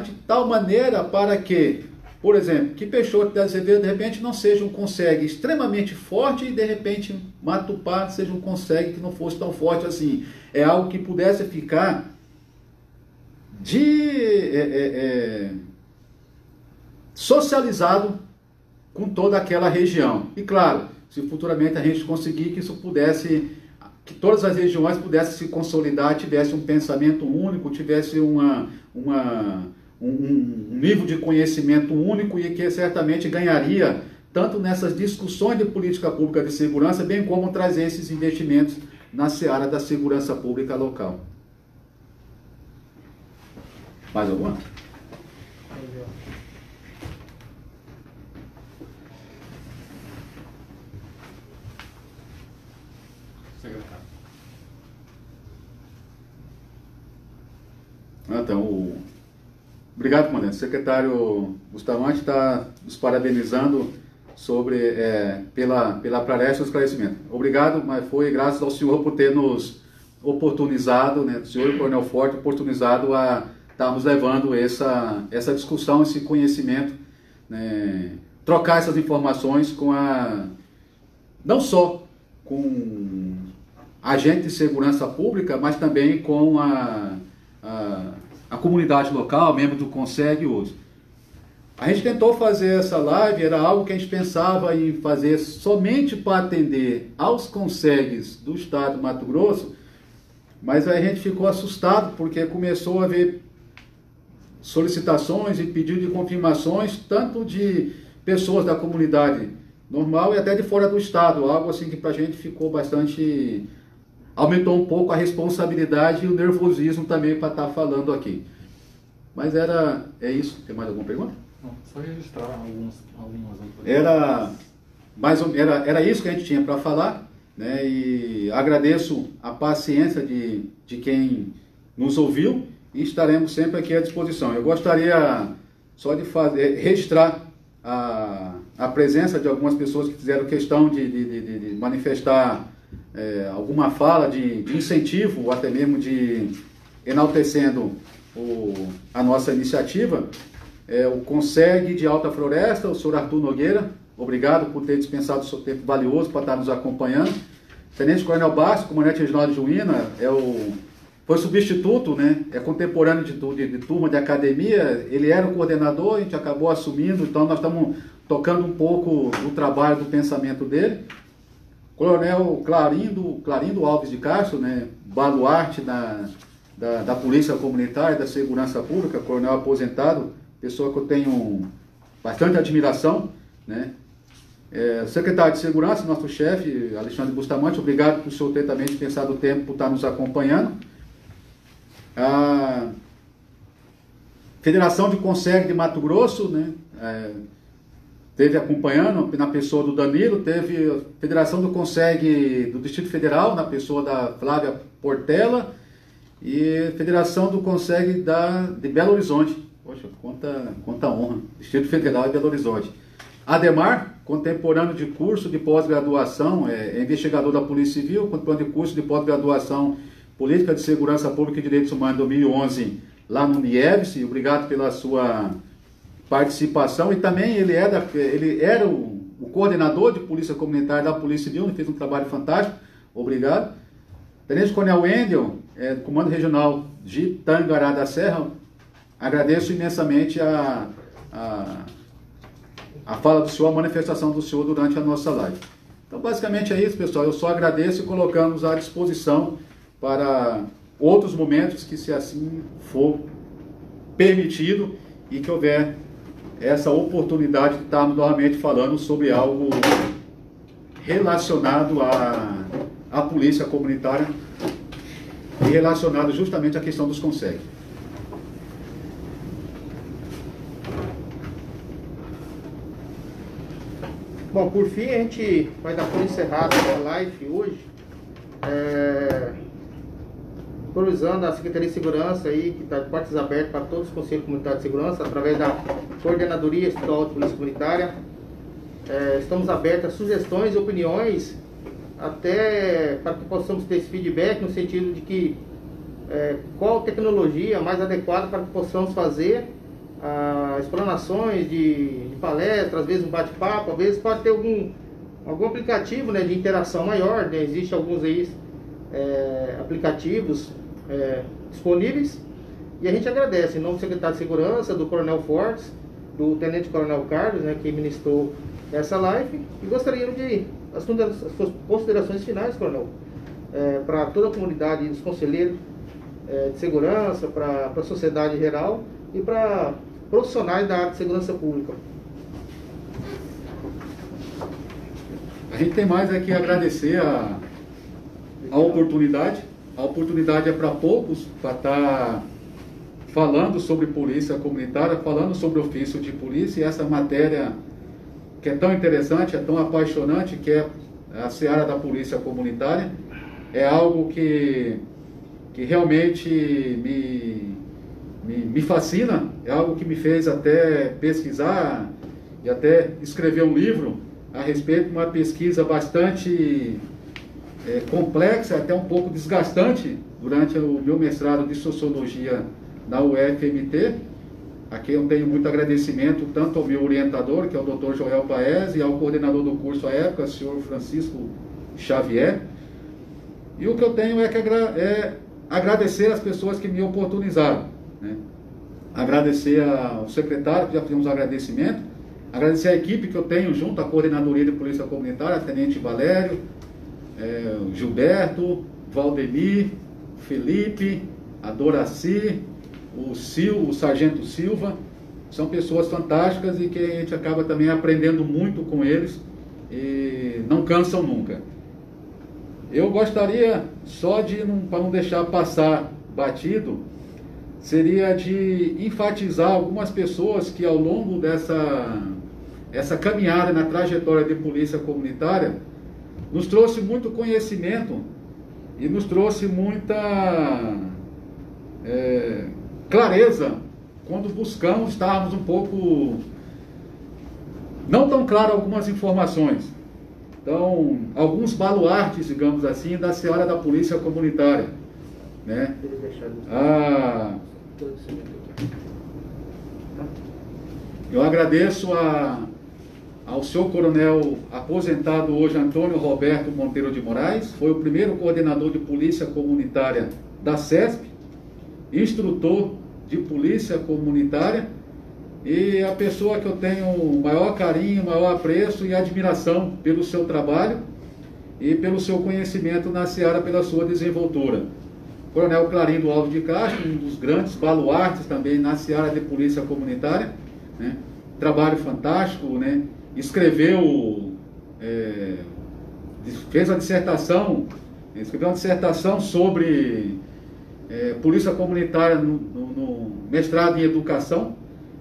de tal maneira para que, por exemplo, que Peixoto de Azevedo de repente não seja um CONSEG extremamente forte e de repente Matupá seja um CONSEG que não fosse tão forte assim. É algo que pudesse ficar socializado com toda aquela região. E claro, se futuramente a gente conseguir que todas as regiões pudessem se consolidar, tivesse um pensamento único, tivesse um nível de conhecimento único e que certamente ganharia tanto nessas discussões de política pública de segurança, bem como trazer esses investimentos na seara da segurança pública local. Mais alguma? Então, obrigado, comandante. O secretário Bustamante está nos parabenizando pela praresta do esclarecimento. Obrigado, mas foi graças ao senhor por ter nos oportunizado, né, o senhor Coronel Forte, oportunizado a estarmos levando essa discussão, esse conhecimento, né, trocar essas informações não só com agentes de segurança pública, mas também com a comunidade local, membro do CONSEG hoje. A gente tentou fazer essa live, era algo que a gente pensava em fazer somente para atender aos CONSEGs do estado do Mato Grosso, mas a gente ficou assustado porque começou a haver solicitações e pedidos de confirmações, tanto de pessoas da comunidade normal e até de fora do estado, algo assim que para a gente ficou bastante... aumentou um pouco a responsabilidade e o nervosismo também para estar falando aqui. Mas é isso. Tem mais alguma pergunta? Não, só registrar algumas Era isso que a gente tinha para falar, né? E agradeço a paciência de quem nos ouviu e estaremos sempre aqui à disposição. Eu gostaria só de registrar a presença de algumas pessoas que fizeram questão de manifestar alguma fala de incentivo, ou até mesmo de enaltecendo a nossa iniciativa. O CONSEG de Alta Floresta, o senhor Arthur Nogueira, obrigado por ter dispensado o seu tempo valioso para estar nos acompanhando. Tenente Coronel Bastos, comandante regional de Juína, foi substituto, né? É contemporâneo de turma de academia, ele era o coordenador, a gente acabou assumindo, então nós estamos tocando um pouco do trabalho, do pensamento dele. Coronel Clarindo Alves de Castro, né, baluarte da Polícia Comunitária, da Segurança Pública, coronel aposentado, pessoa que eu tenho bastante admiração, né? Secretário de Segurança, nosso chefe, Alexandre Bustamante, obrigado por o senhor ter também dispensado o tempo por estar nos acompanhando. A Federação de CONSEG de Mato Grosso, né, teve acompanhando na pessoa do Danilo, teve a Federação do CONSEG do Distrito Federal, na pessoa da Flávia Portela, e Federação do CONSEG de Belo Horizonte. Poxa, quanta honra. Distrito Federal de Belo Horizonte. Ademar, contemporâneo de curso de pós-graduação, é investigador da Polícia Civil, contemporâneo de curso de pós-graduação Política de Segurança Pública e Direitos Humanos 2011, lá no Nieves. Obrigado pela sua participação. E também ele era o coordenador de Polícia Comunitária da Polícia Civil, fez um trabalho fantástico. Obrigado. Tenente Coronel Wendel, do Comando Regional de Tangará da Serra, agradeço imensamente a fala do senhor, a manifestação do senhor durante a nossa live. Então, basicamente é isso, pessoal. Eu só agradeço e colocamos à disposição para outros momentos que, se assim for permitido, e que houver essa oportunidade de estarmos novamente falando sobre algo relacionado à polícia comunitária e relacionado justamente à questão dos CONSEG. Bom, por fim, a gente vai dar por encerrada a live hoje, priorizando a Secretaria de Segurança aí, que está de portas abertas para todos os Conselhos Comunitários de Segurança, através da Coordenadoria Estadual de Polícia Comunitária. Estamos abertos a sugestões e opiniões, até para que possamos ter esse feedback, no sentido de que qual tecnologia mais adequada para que possamos fazer explanações de palestra, às vezes um bate-papo, às vezes pode ter algum aplicativo, né, de interação maior, né? Existem alguns aí aplicativos disponíveis, e a gente agradece em nome do secretário de Segurança, do Coronel Fortes, do Tenente Coronel Carlos, né, que ministrou essa live, e gostaríamos de as suas considerações finais, Coronel, para toda a comunidade dos conselheiros de segurança, para a sociedade em geral e para profissionais da área de segurança pública. A gente tem mais aqui a agradecer a oportunidade. A oportunidade é para poucos, para estar falando sobre polícia comunitária, falando sobre ofício de polícia, e essa matéria que é tão interessante, é tão apaixonante, que é a seara da polícia comunitária, é algo que realmente me fascina, é algo que me fez até pesquisar e até escrever um livro a respeito de uma pesquisa bastante complexa, até um pouco desgastante, durante o meu mestrado de Sociologia na UFMT. Aqui eu tenho muito agradecimento tanto ao meu orientador, que é o Dr. Joel Paes, e ao coordenador do curso à época, o senhor Francisco Xavier. E o que eu tenho é agradecer as pessoas que me oportunizaram, né? Agradecer ao secretário, que já fizemos um agradecimento, agradecer a equipe que eu tenho junto, a Coordenadoria de Polícia Comunitária, a Tenente Valério, Gilberto, Valdemir, Felipe, a Doraci, o Sargento Silva. São pessoas fantásticas e que a gente acaba também aprendendo muito com eles e não cansam nunca. Eu gostaria só para não deixar passar batido, seria de enfatizar algumas pessoas que ao longo dessa caminhada na trajetória de polícia comunitária nos trouxe muito conhecimento e nos trouxe muita clareza quando buscamos estarmos um pouco não tão claro algumas informações. Então, alguns baluartes, digamos assim, da seara da polícia comunitária, né? Eu agradeço ao seu coronel aposentado hoje, Antônio Roberto Monteiro de Moraes, foi o primeiro coordenador de polícia comunitária da CESP, instrutor de polícia comunitária, e a pessoa que eu tenho o maior carinho, maior apreço e admiração pelo seu trabalho e pelo seu conhecimento na seara, pela sua desenvoltura. Coronel Clarindo Alves de Castro, um dos grandes baluartes também na seara de polícia comunitária, né? Trabalho fantástico, né? Escreveu, fez a dissertação, escreveu uma dissertação sobre polícia comunitária no mestrado em educação,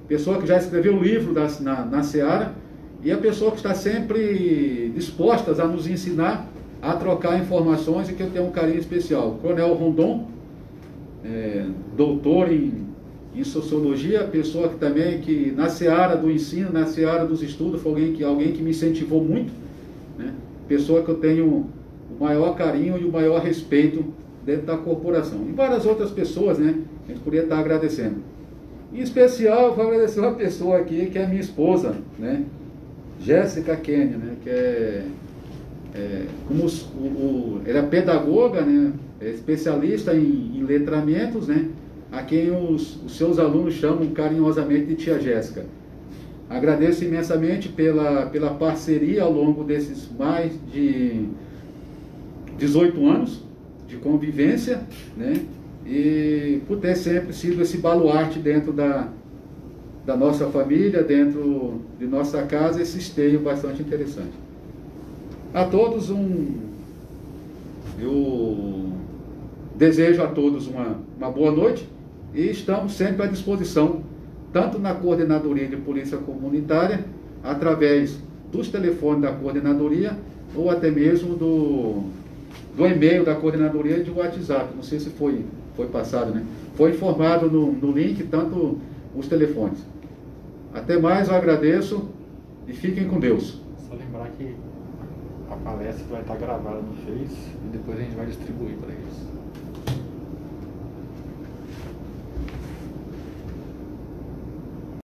pessoa que já escreveu o livro na seara, e a pessoa que está sempre disposta a nos ensinar a trocar informações, e que eu tenho um carinho especial. Coronel Rondon, doutor em em sociologia, pessoa que também, que na seara do ensino, na seara dos estudos, foi alguém que me incentivou muito, né? Pessoa que eu tenho o maior carinho e o maior respeito dentro da corporação. E várias outras pessoas, né? A gente poderia estar agradecendo. Em especial, eu vou agradecer uma pessoa aqui, que é a minha esposa, né? Jéssica Kenny, né? Que ela é pedagoga, né? É especialista em letramentos, né? A quem os seus alunos chamam carinhosamente de tia Jéssica. Agradeço imensamente pela parceria ao longo desses mais de 18 anos de convivência, né? E por ter sempre sido esse baluarte dentro da nossa família, dentro de nossa casa, esse esteio bastante interessante. A todos eu desejo a todos uma boa noite e estamos sempre à disposição, tanto na Coordenadoria de Polícia Comunitária, através dos telefones da Coordenadoria, ou até mesmo do e-mail da Coordenadoria e de WhatsApp. Não sei se foi passado, né? Foi informado no link, tanto os telefones. Até mais, eu agradeço e fiquem com Deus. Só lembrar que a palestra vai estar gravada no Face e depois a gente vai distribuir para eles.